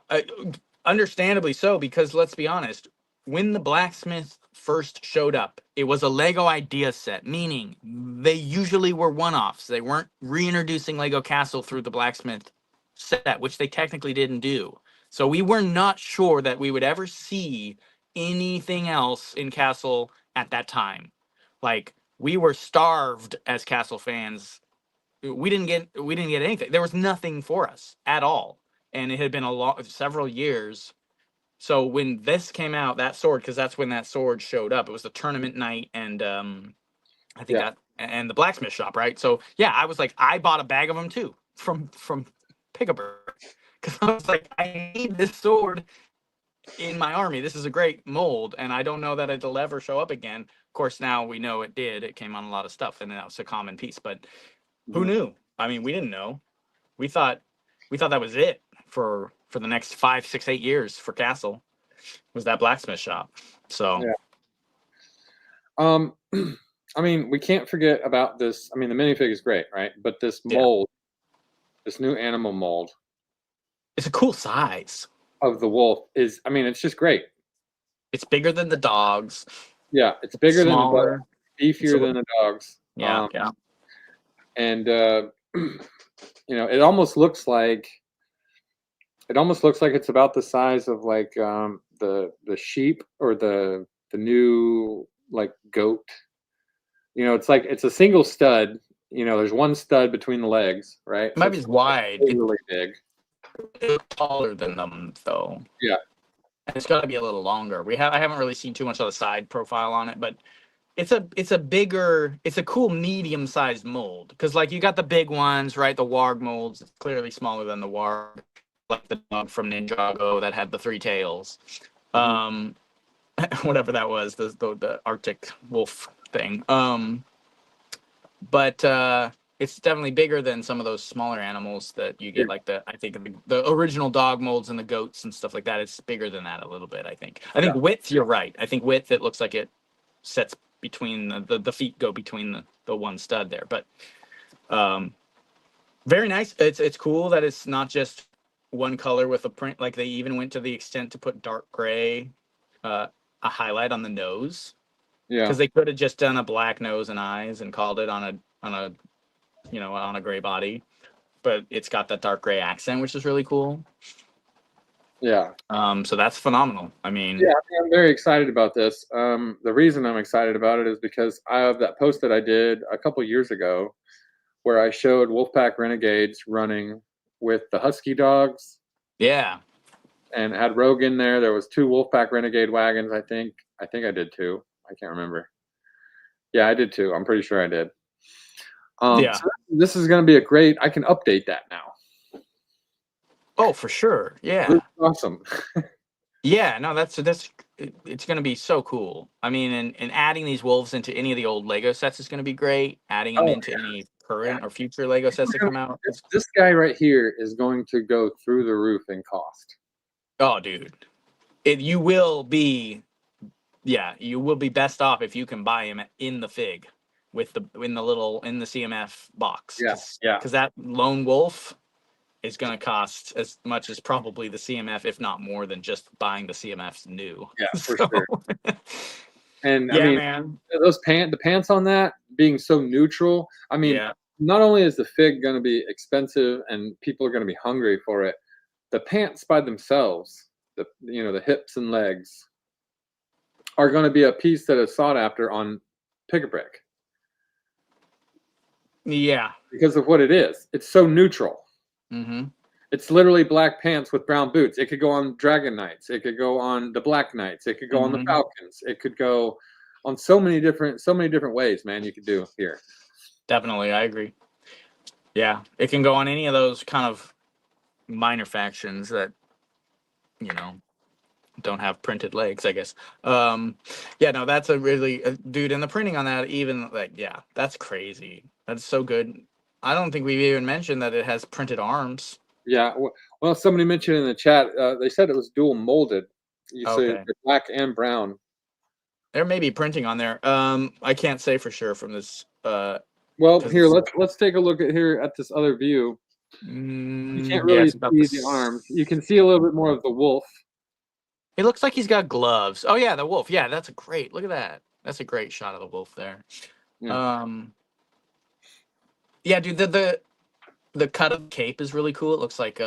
understandably so. Because let's be honest, when the blacksmith first showed up, it was a Lego idea set, meaning they usually were one-offs. They weren't reintroducing Lego Castle through the blacksmith set, which they technically didn't do. So we were not sure that we would ever see anything else in Castle at that time. Like we were starved as Castle fans. We didn't get anything. There was nothing for us at all, and it had been several years. So when this came out, that sword, because that's when that sword showed up. It was the tournament night, and I think Yeah. that and the blacksmith shop, right? So yeah, I was like, I bought a bag of them too from Pickabird because I was like, I need this sword in my army. This is a great mold, and I don't know that it'll ever show up again. Of course, now we know it did. It came on a lot of stuff, and now it's a common piece. But who Mhm. knew? I mean, we didn't know. We thought that was it for the next 5, 6, 8 years for Castle was that blacksmith shop. So Yeah. Um, I mean, we can't forget about this. I mean, the minifig is great, right? But this yeah, mold, this new animal mold it's a cool size. of the wolf is, I mean, it's just great. It's bigger than the dogs. Yeah, it's It's bigger than the dog, smaller. It's beefier than the dogs. yeah, yeah. And it almost looks like it's about the size of like the sheep or the new like goat. It's like it's a single stud. There's one stud between the legs, right? It So might be it's wide. really big. It's taller than them though. Yeah, And it's got to be a little longer. I haven't really seen too much of the side profile on it, but it's a cool medium sized mold because like you got the big ones, right? The warg molds. It's clearly smaller than the warg, like the dog from Ninjago that had the three tails. mhm, Um, whatever that was, the Arctic wolf thing. But it's definitely bigger than some of those smaller animals that you yeah, get, like I think the original dog molds and the goats and stuff like that. It's bigger than that a little bit. I think. I think yeah, width. You're right. I think width. It looks like it sets between the feet go between the one stud there, but um, very nice. It's cool that it's not just one color with a print. Like they even went to the extent to put dark gray, a highlight on the nose yeah, because they could have just done a black nose and eyes and called it on a gray body, but it's got that dark gray accent, which is really cool. yeah. So that's phenomenal. I Yeah, mean, I mean, I'm very excited about this. The reason I'm excited about it is because I have that post that I did a couple years ago where I showed Wolfpack Renegades running with the Husky dogs yeah, and had Rogue in there. There was two Wolfpack Renegade wagons, I think. I think I did two. I can't remember. Yeah, I did too. I'm pretty sure I did. yeah. So this is going to be a great. I can update that now. Oh, for sure. Really Yeah. awesome. Yeah, no, it's going to be so cool. I mean, and adding these wolves into any of the old Lego sets is going to be great. Adding them Oh into any yeah, current or future Lego sets that come out. this guy right here is going to go through the roof in cost. Oh, dude, you will be, yeah, you will be best off if you can buy him in the fig with the CMF box Yeah, yeah, because that lone wolf is going to cost as much as probably the CMF, if not more than just buying the CMFs new. Yeah, for So, sure. And I yeah, mean, man. the pants on that being so neutral. I mean, Yeah. not only is the fig going to be expensive and people are going to be hungry for it, the pants by themselves, the hips and legs, are going to be a piece that is sought after on Pick-a-Brick Yeah. because of what it is. It's so neutral. Mm-hmm. It's literally black pants with brown boots. It could go on Dragon Knights. It could go on the Black Knights. It could go on the Mm-hmm. Falcons. It could go on so many different ways, man. You could do here. Definitely, I agree. Yeah, it can go on any of those kind of minor factions that you know don't have printed legs, I guess. Yeah, no, that's a really dude, and the printing on that, even like, yeah, that's crazy. That's so good. I don't think we've even mentioned that it has printed arms. Yeah. Well, somebody mentioned in the chat. They said it was dual molded. You say Okay, they're black and brown. there may be printing on there. I can't say for sure from this, Well, because here it's let's take a look at this other view. You can't yeah, really it's about see the arms. You can see a little bit more of the wolf. It looks like he's got gloves. Oh yeah, the wolf. Yeah, that's a great. Look at that. That's a great shot of the wolf there. Yeah. Um, yeah, dude, the cut of the cape is really cool. It looks like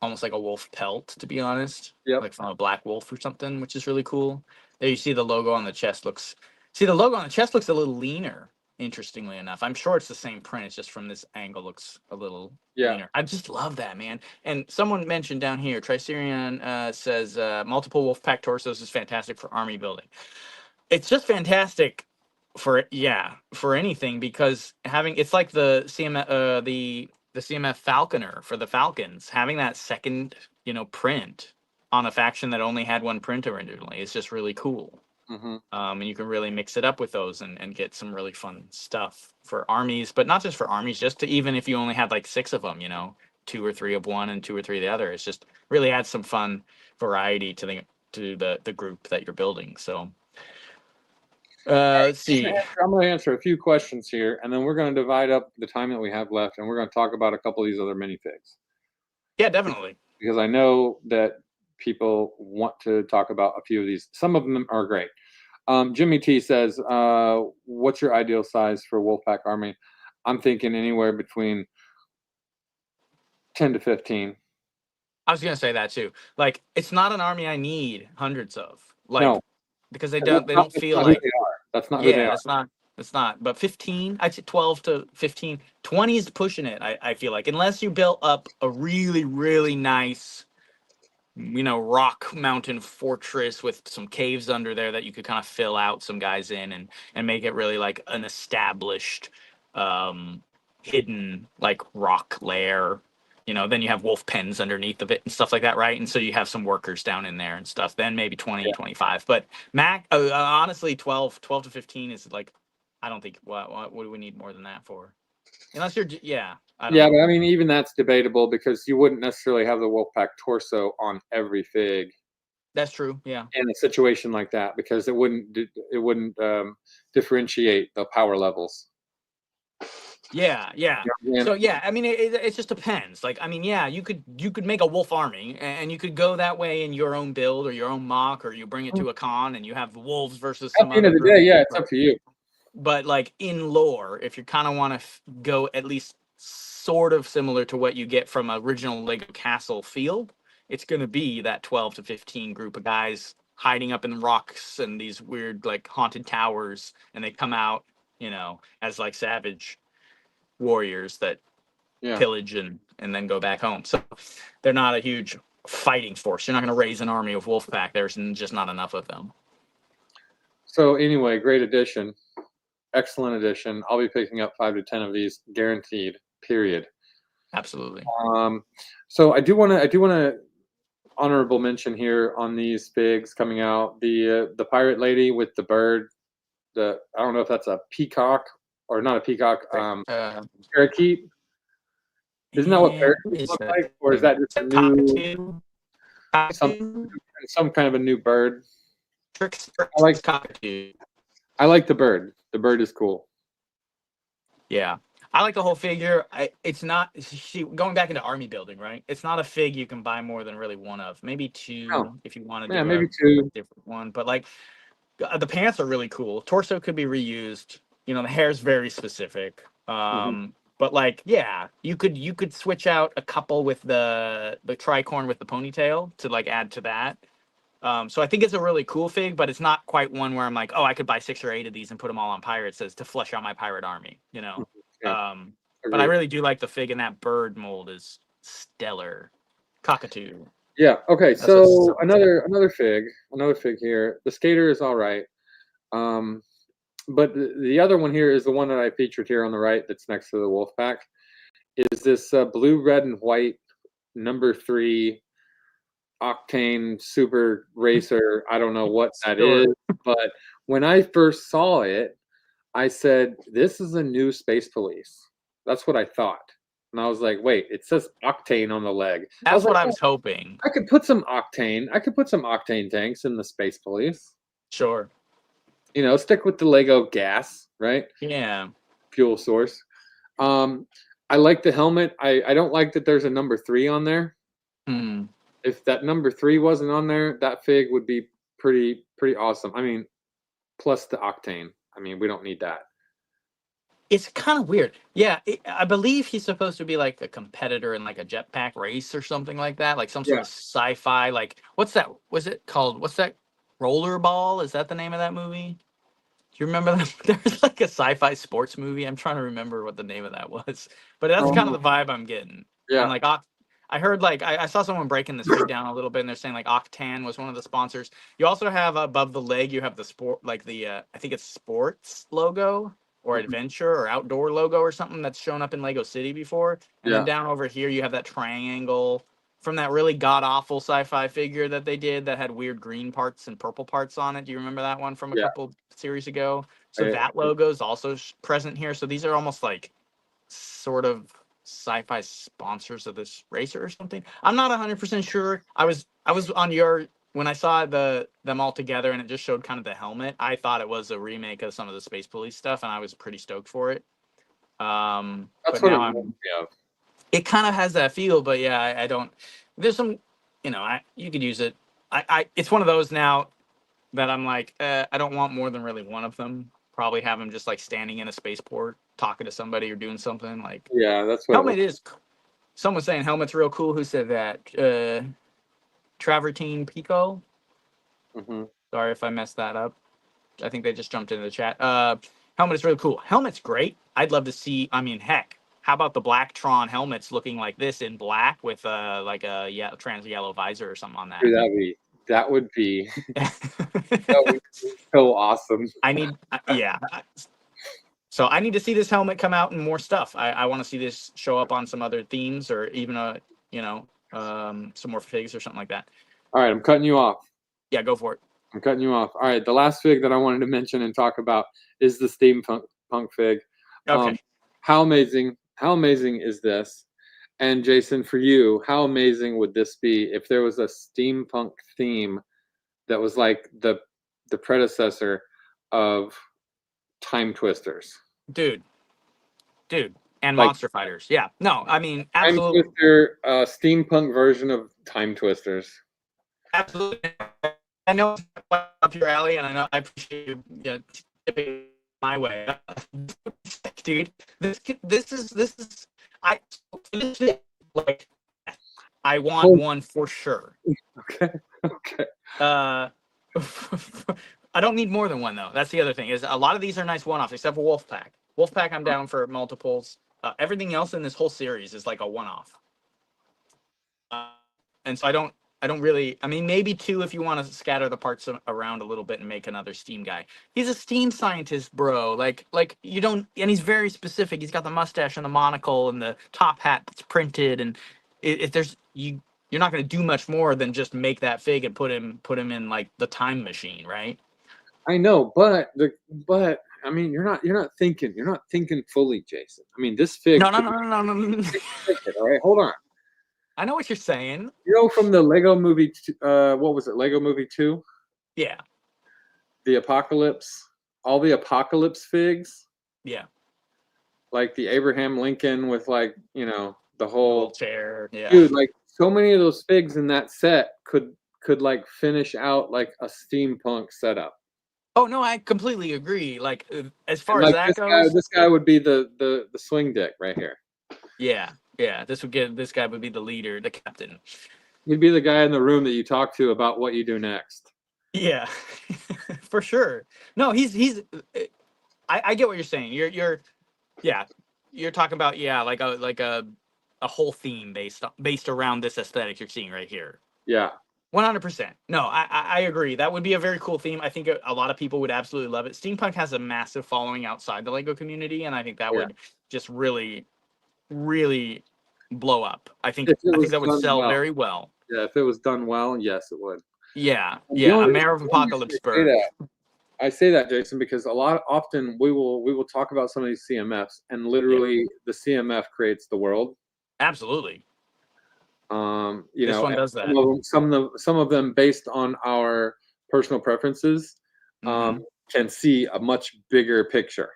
almost like a wolf pelt, to be honest, Yep. like from a black wolf or something, which is really cool. There you see the logo on the chest looks. See the logo on the chest looks a little leaner. Interestingly enough, I'm sure it's the same print. It's just from this angle looks a little Yeah. leaner. I just love that, man. And someone mentioned down here, Tricerion says multiple wolf pack torsos is fantastic for army building. It's just fantastic for anything, because having it's like the the CMF Falconer for the Falcons, having that second print on a faction that only had one print originally is just really cool. Hmm. And you can really mix it up with those and get some really fun stuff for armies, but not just for armies, just to even if you only had like six of them, two or three of one and two or three of the other. It's just really adds some fun variety to the group that you're building. So let's see. I'm going to answer a few questions here, and then we're going to divide up the time that we have left, and we're going to talk about a couple of these other minifigs Yeah, definitely. because I know that people want to talk about a few of these. Some of them are great. Jimmy T says, "What's your ideal size for Wolfpack Army?" I'm thinking anywhere between 10 to 15. I was gonna say that too. Like, it's not an army I need hundreds of. Like, No, because they that's don't that's feel not who like, they are. That's not who they yeah, are. it's not. But 15, I'd say 12 to 15. 20 is pushing it, I feel like. Unless you built up a really, really nice, rock mountain fortress with some caves under there that you could kind of fill out some guys in and make it really like an established um hidden like rock lair. Then you have wolf pens underneath of it and stuff like that, right? And so you have some workers down in there and stuff. Then maybe 20, Yeah. 25. But honestly, 12 to 15 is like, I don't think, what do we need more than that for? Unless yeah, I don't Yeah, know. but I mean, even that's debatable because you wouldn't necessarily have the Wolfpack torso on every fig That's true. Yeah. in a situation like that because it wouldn't differentiate the power levels. Yeah, yeah. You know what So yeah, I mean, it just depends. Like, I mean, yeah, you could make a wolf army, and you could go that way in your own build or your own mock, or you bring it I mean? to a con and you have wolves versus At some the end of other the day, group. yeah, it's But up to you. like in lore, if you kind of want to go at least sort of similar to what you get from original Lego Castle field, it's gonna be that 12 to 15 group of guys hiding up in rocks and these weird like haunted towers, and they come out, as like savage warriors that Yeah. pillage and then go back home. So they're not a huge fighting force. You're not going to raise an army of Wolfpack. There's just not enough of them. So anyway, great addition, excellent addition. I'll be picking up 5 to 10 of these guaranteed. Period. Absolutely. So I do want to honorable mention here on these figs coming out the pirate lady with the bird. I don't know if that's a peacock or not a peacock. Parakeet. Isn't that what And parakeets is look that like, or is that just a new cockatoo? some Cockatoo? some kind of a new bird? Trickster I like cockatoo. I like the bird. The bird is cool. Yeah. I like the whole figure. It's not going back into army building, right? It's not a fig you can buy more than really one of, maybe Oh, two if you want to yeah, do maybe a two. different one. But like the pants are really cool. Torso could be reused. You know, the hair's very specific. Hmm. But like, yeah, you could switch out a couple with the tricorn with the ponytail to like add to that. So I think it's a really cool fig, but it's not quite one where I'm like, oh, I could buy 6 or 8 of these and put them all on pirates as to flesh out my pirate army, you know. Yeah, But I agreed. really do like the fig, and that bird mold is stellar. Cockatoo. Yeah. Okay. That's what So someone said. another fig here. The skater is all right. Um, but the other one here is the one that I featured here on the right. That's next to the wolf pack. Is this blue, red, and white number 3 octane super racer? I don't know what that is, Sure. but when I first saw it, I said, "This is a new Space Police." That's what I thought, and I was like, "Wait, it says octane on the leg." I was That's like, what I "Oh, was hoping. I could put some octane. I could put some octane tanks in the Space Police. Sure. You know, stick with the Lego gas, right? Yeah. Fuel source." Um, I like the helmet. I don't like that there's a number 3 on there. Hmm. If that number 3 wasn't on there, that fig would be pretty awesome. I mean, plus the octane. I mean, we don't need that. It's kind of weird. Yeah, I believe he's supposed to be like a competitor in like a jetpack race or something like that, like some sort Yeah. of sci-fi. Like, what's that? Was it called? What's that? Rollerball? Is that the name of that movie? Do you remember that? There's like a sci-fi sports movie. I'm trying to remember what the name of that was, but that's kind of Um, the vibe I'm getting. And yeah. like, I heard like I saw someone breaking this fig down a little bit, and they're saying like Octan was one of the sponsors. You also have above the leg, you have the sport, like the I think it's sports logo or Mhm. adventure or outdoor logo or something that's shown up in Lego City before. And then Yeah. down over here, you have that triangle from that really god awful sci-fi figure that they did that had weird green parts and purple parts on it. Do you remember that one from a Yeah. couple series ago? So I, that logo is also present here. So these are almost like sort of sci-fi sponsors of this racer or something. I'm not 100% sure. I was on your when I saw them all together and it just showed kind of the helmet. I thought it was a remake of some of the Space Police stuff, and I was pretty stoked for it. that's But what it now reminds I'm. me of. It kind of has that feel, but yeah, I don't. There's some, you could use it. It's one of those now that I'm like, I don't want more than really one of them. Probably have them just like standing in a spaceport, talking to somebody or doing something. Like Yeah, that's what it helmet looks. is. Someone saying helmet's real cool. Who said that? Travertine Pico. Hmm. Sorry if I messed that up. I think they just jumped into the chat. Helmet is really cool. Helmet's great. I'd love to see. I mean, heck, how about the Blacktron helmets looking like this in black with like a trans yellow visor or something on that? Dude, that would be that would be so awesome. I need, yeah. So I need to see this helmet come out in more stuff. I want to see this show up on some other themes or even some more figs or something like that. All right, I'm cutting you off. Yeah, go for it. I'm cutting you off. All right, the last fig that I wanted to mention and talk about is the steampunk punk fig. Um, Okay. how amazing is this? And Jason, for you, how amazing would this be if there was a steampunk theme that was like the predecessor of Time Twisters? Dude, dude. And Like Monster Fighters. Yeah. No, I mean, Time absolutely. Twister, steampunk version of Time Twisters. Absolutely. I know it's up your alley, and I know I appreciate you tipping my way. Dude, this is, I, like, I want Oh, one for sure. okay, okay. Uh, I don't need more than one though. That's the other thing. Is a lot of these are nice one-offs, except for Wolfpack. Wolfpack, I'm down for multiples. Everything else in this whole series is like a one-off. And so I don't really. I mean, maybe two if you want to scatter the parts around a little bit and make another Steam guy. He's a Steam scientist, bro. Like you don't, and he's very specific. He's got the mustache and the monocle and the top hat that's printed. And if there's you're not going to do much more than just make that fig and put him in like the time machine, right? I know, but I mean, you're not thinking fully, Jason. I mean, this No, fig no, could no, be no, no, no. printed. All right, hold on. I know what you're saying. You know, from the Lego movie, what was it? Lego Movie 2, Yeah, the Apocalypse, all the Apocalypse figs. yeah. like the Abraham Lincoln with like, the The whole whole chair. Yeah. dude, like so many of those figs in that set could like finish out like a steampunk setup. Oh no, I completely agree. Like as And far as like that goes, this guy would be the swing dick right here. yeah, yeah. This guy would be the leader, the captain. He'd be the guy in the room that you talk to about what you do next. Yeah, for sure. No, he's. I get what you're saying. Yeah, you're talking about a whole theme based around this aesthetic you're seeing right here. Yeah. 100%. No, I agree. That would be a very cool theme. I think a lot of people would absolutely love it. Steampunk has a massive following outside the Lego community, and I think that Yeah. would just really, really blow up. If it I think was that would done sell well. very well. Yeah, if it was done well, yes, it would. Yeah, And yeah. A Mare of the only reason Apocalypse I say Burg. that, Jason, because often we will talk about some of these CMFs, and Yeah, literally the CMF creates the world. absolutely. This one And does that. some of them based on our personal preferences, Hmm. can see a much bigger picture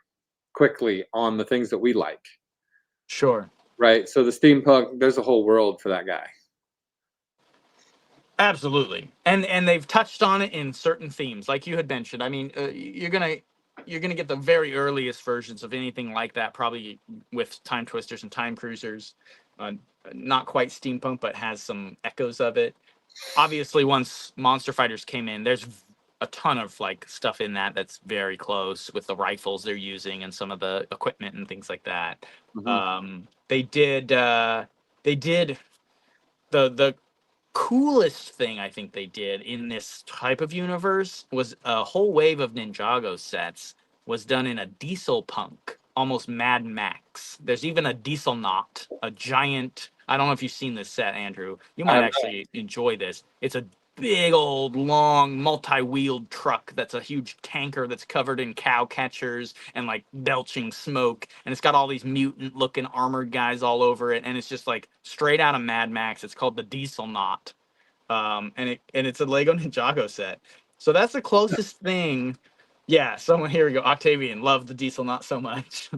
quickly on the things that we like. Sure. Right. So the steampunk, there's a whole world for that guy. Absolutely, and they've touched on it in certain themes, like you had mentioned. I mean, you're gonna get the very earliest versions of anything like that, probably with time twisters and time cruisers. Uh, Not quite steampunk, but has some echoes of it. Obviously, once Monster Fighters came in, there's a ton of like stuff in that that's very close with the rifles they're using and some of the equipment and things like that. Hmm. They did. They did the coolest thing I think they did in this type of universe was a whole wave of Ninjago sets was done in a diesel punk, almost Mad Max. There's even a diesel knot, a giant. I don't know if you've seen this set, Andrew. You I might have actually enjoy this. It's a big old long multi-wheeled truck that's a huge tanker that's covered in cow catchers and like belching smoke, and it's got all these mutant looking armored guys all over it, and it's just like straight out of Mad Max. It's called the Diesel Knot. And it's a Lego Ninjago set. So that's the closest thing. Yeah, someone here we go. Octavian, love the Diesel Knot so much.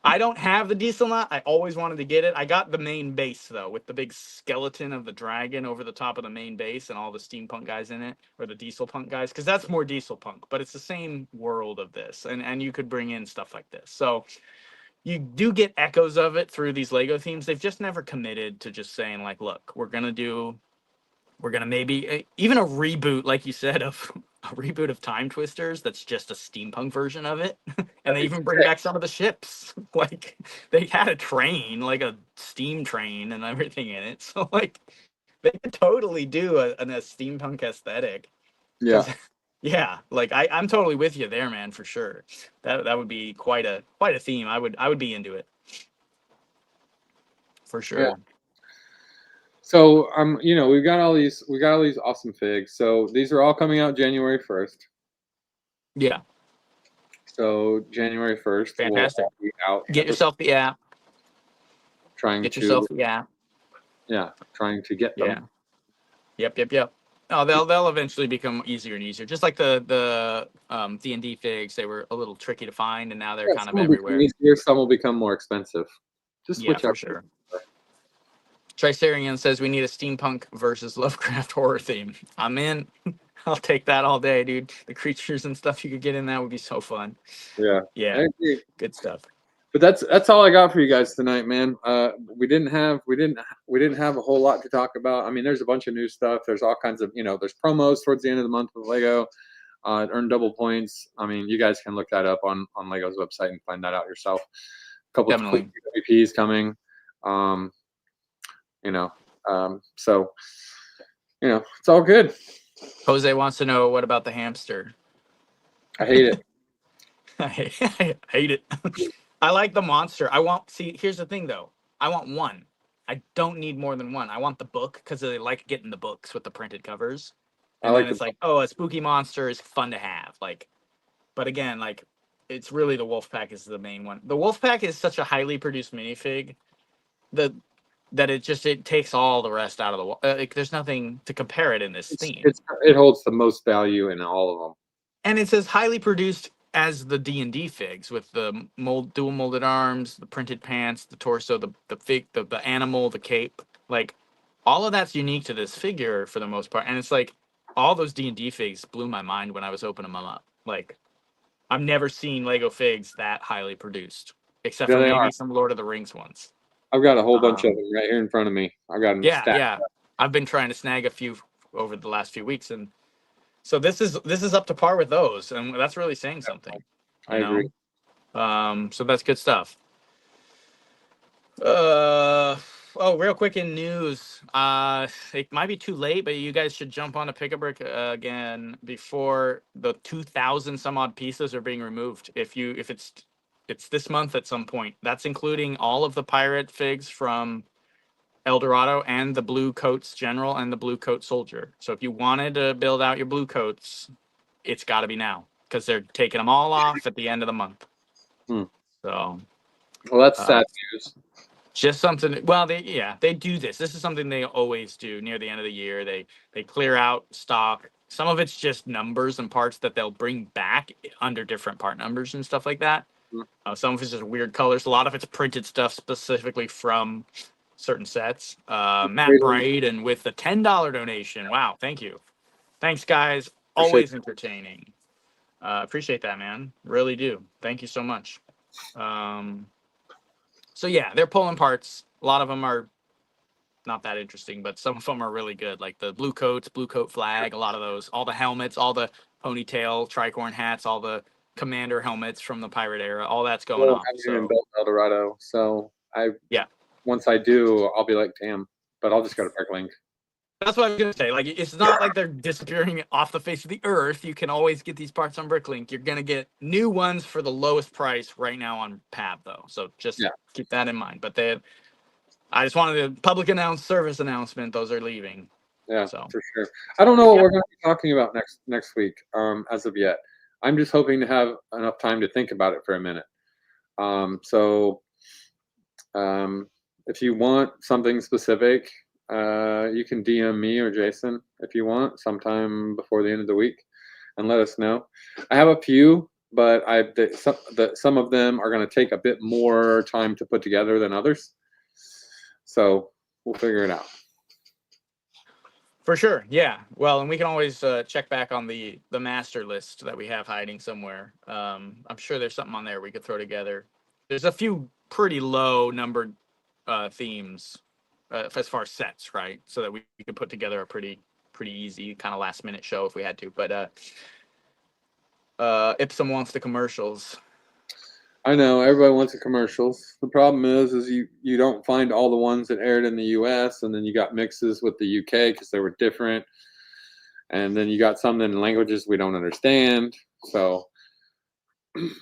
I don't have the Diesel Knot. I always wanted to get it. I got the main base though, with the big skeleton of the dragon over the top of the main base and all the steampunk guys in it, or the diesel punk guys, because that's more diesel punk, but it's the same world of this, and you could bring in stuff like this. So you do get echoes of it through these Lego themes. They've just never committed to just saying like, look, we're gonna maybe even a reboot, like you said, of a reboot of Time Twisters. That's just a steampunk version of it, and that'd they be even bring sick. back some of the ships. Like they had a train, like a steam train, and everything in it. So like they could totally do a steampunk aesthetic. Yeah. Because yeah, like I'm totally with you there, man, for sure. That would be quite a theme. I would be into it for Yeah. sure. So we got all these awesome figs. So these are all coming out January 1st. Yeah, So January 1st will fantastic. all be out Get yourself the app. trying Get yourself to the app. trying to get Yeah. them. Yep. Oh, they'll eventually become easier and easier. Just like the D&D figs, they were a little tricky to find, and now they're Yeah, kind of some will become everywhere. easier, some will become more expensive. Just Yeah, switch for up. sure. Tricerian says we need a steampunk versus Lovecraft horror theme. I'm in. I'll take that all day, dude. The creatures and stuff you could get in that would be so fun. Yeah, I Yeah, agree. good stuff. But that's all I got for you guys tonight, man. We didn't have a whole lot to talk about. I mean, there's a bunch of new stuff. There's all kinds of there's promos towards the end of the month with Lego. Earn double points. I mean, you guys can look that up on Lego's website and find that out yourself. A couple of cool Definitely. PWPs coming. Um, you know, so it's all good. Jose wants to know, what about the hamster? I hate it. I hate it. I like the monster. See, here's the thing though. I want one. I don't need more than one. I want the book because I like getting the books with the printed covers. I And then like it's the like, oh, a spooky monster is fun to have. Like, but again, like, it's really the wolf pack is the main one. The wolf pack is such a highly produced minifig that it takes all the rest out of the like, there's nothing to compare it in this theme. it holds the most value in all of them. And it's as highly produced as the D&D figs with the dual molded arms, the printed pants, the torso, the animal, the cape. Like all of that's unique to this figure for the most part, and it's like all those D&D figs blew my mind when I was opening them up. Like I've never seen Lego figs that highly produced, except Yeah, for they maybe are. some Lord of the Rings ones. I've got a whole bunch of Um, them right here in front of me. I've got them yeah, stacked. yeah. I've been trying to snag a few over the last few weeks, and so this is up to par with those, and that's really saying something, I you agree. know. So that's good stuff. Uh oh, real quick in news. It might be too late, but you guys should jump on a pick a brick again before the 2,000 some odd pieces are being removed. If it's this month at some point. That's including all of the pirate figs from El Dorado and the blue coats general and the blue coat soldier. So if you wanted to build out your blue coats, it's got to be now because they're taking them all off at the end of the month. Hmm. So Well, that's uh, sad news. just something. Well, they do this. This is something they always do near the end of the year. They clear out stock. Some of it's just numbers and parts that they'll bring back under different part numbers and stuff like that. Hmm. Some of it's just weird colors. A lot of it's printed stuff specifically from certain sets. Matt Bright and with the $10 donation. Wow, thank you. Thanks, guys. Appreciate Always entertaining. Appreciate that, man. Really do. Thank you so much. So yeah, they're pulling parts. A lot of them are not that interesting, but some of them are really good. Like the blue coats, blue coat flag, a lot of those, all the helmets, all the ponytail, tricorn hats, all the commander helmets from the pirate era, all that's going Well, off. I haven't even So built El Dorado, so yeah, once I do, I'll be like, damn. But I'll just go to Bricklink. that's what I was gonna say. Like it's not like they're disappearing off the face of the earth. You can always get these parts on Bricklink. You're gonna get new ones for the lowest price right now on Pab though. So just Yeah, keep that in mind. But I just wanted a public service announcement. Those are leaving. yeah, So for sure. I don't know what yeah, we're going to be talking about next week. As of yet, I'm just hoping to have enough time to think about it for a minute. So, um, if you want something specific, you can DM me or Jason if you want sometime before the end of the week, and let us know. I have a few, but some of them are going to take a bit more time to put together than others. So we'll figure it out. for sure. Yeah. Well, and we can always check back on the master list that we have hiding somewhere. I'm sure there's something on there we could throw together. There's a few pretty low numbered themes as far as sets, right? So that we could put together a pretty easy kind of last minute show if we had to. But Ipsum wants the commercials. I know everybody wants the commercials. The problem is you don't find all the ones that aired in the U.S. and then you got mixes with the U.K. because they were different, and then you got some in languages we don't understand. So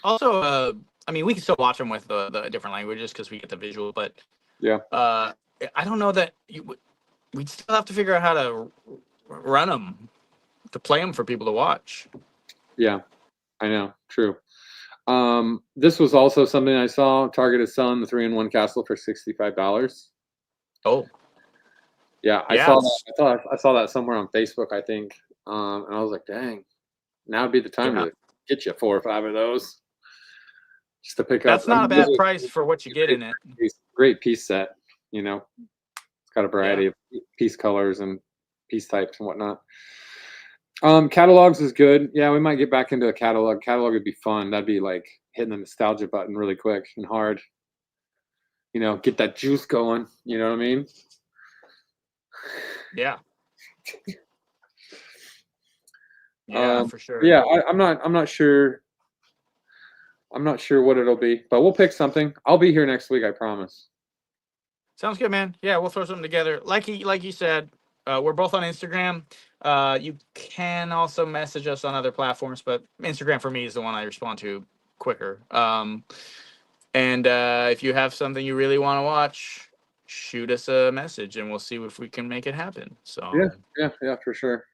Also, I mean, we can still watch them with the different languages because we get the visual. But yeah, I don't know that we'd still have to figure out how to run them to play them for people to watch. yeah, I know, true. This was also something I saw. Target is selling the 3-in-1 castle for $65. Oh, Yeah, I yeah, saw that. I saw that somewhere on Facebook, I think. And I was like, dang, now would be the time yeah. to get you 4 or 5 of those just to pick up. That's I not a mean, those bad price for what you get are in it. great piece set. You know, it's got a Yeah, variety of piece colors and piece types and whatnot. Catalogs is good. Yeah, we might get back into a catalog. Catalog would be fun. That'd be like hitting the nostalgia button really quick and hard. You know, get that juice going. You know what I mean? yeah, yeah, for sure. Yeah, I'm not sure. I'm not sure what it'll be, but we'll pick something. I'll be here next week. I promise. Sounds good, man. Yeah, we'll throw something together. Like you said, we're both on Instagram. You can also message us on other platforms, but Instagram for me is the one I respond to quicker. And if you have something you really want to watch, shoot us a message, and we'll see if we can make it happen. Yeah, So, yeah, for sure.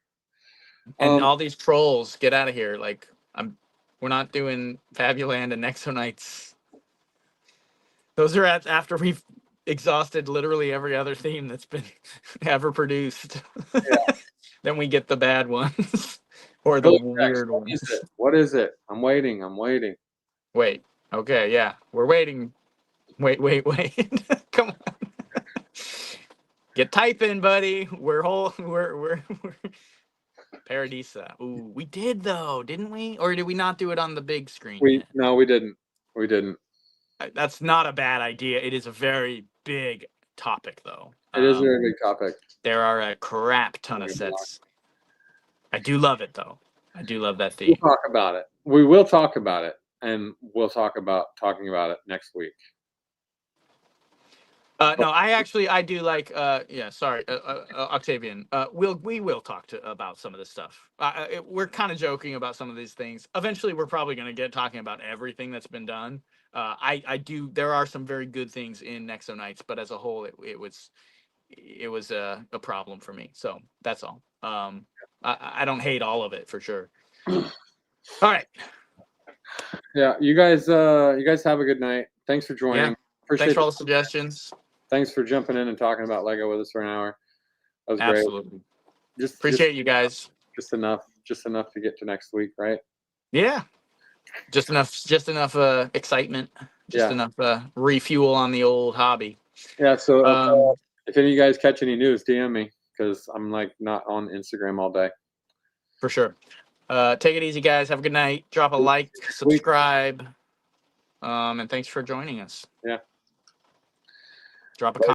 and all these trolls, get out of here! Like we're not doing Fabuland and Nexonites. Those are after we've exhausted literally every other theme that's been ever produced. Yeah, Then we get the bad ones. Or the Go next. weird What is ones. it? What is it? I'm waiting. I'm waiting. Wait. Okay, yeah. We're waiting. Wait. Come on. Get typing, buddy. We're Paradisa. Ooh, we did though, didn't we? Or did we not do it on the big screen We yet? no, we didn't. We didn't. That's not a bad idea. It is a very big topic though. It is a very big topic. There are a crap ton of sets. I do love it though. I do love that We'll theme. talk about it. We will talk about it, and we'll talking about it next week. No, I do like yeah, sorry, Octavian. We will talk about some of this stuff. We're kind of joking about some of these things. Eventually we're probably going to get talking about everything that's been done. I do, there are some very good things in Nexo Knights, but as a whole it was a problem for me. So that's all. I don't hate all of it for sure. All right. Yeah, you guys have a good night. Thanks for joining. Yeah. Appreciate Thanks for all the suggestions. Thanks for jumping in and talking about Lego with us for an hour. That was Absolutely. great. Just Appreciate you guys. Just enough to get to next week, right? Yeah. Just enough excitement. Just Yeah. enough refuel on the old hobby. Yeah, so if any of you guys catch any news, DM me because I'm like not on Instagram all day. For sure. Take it easy, guys. Have a good night. Drop a like, subscribe, and thanks for joining us. Yeah. Drop a comment.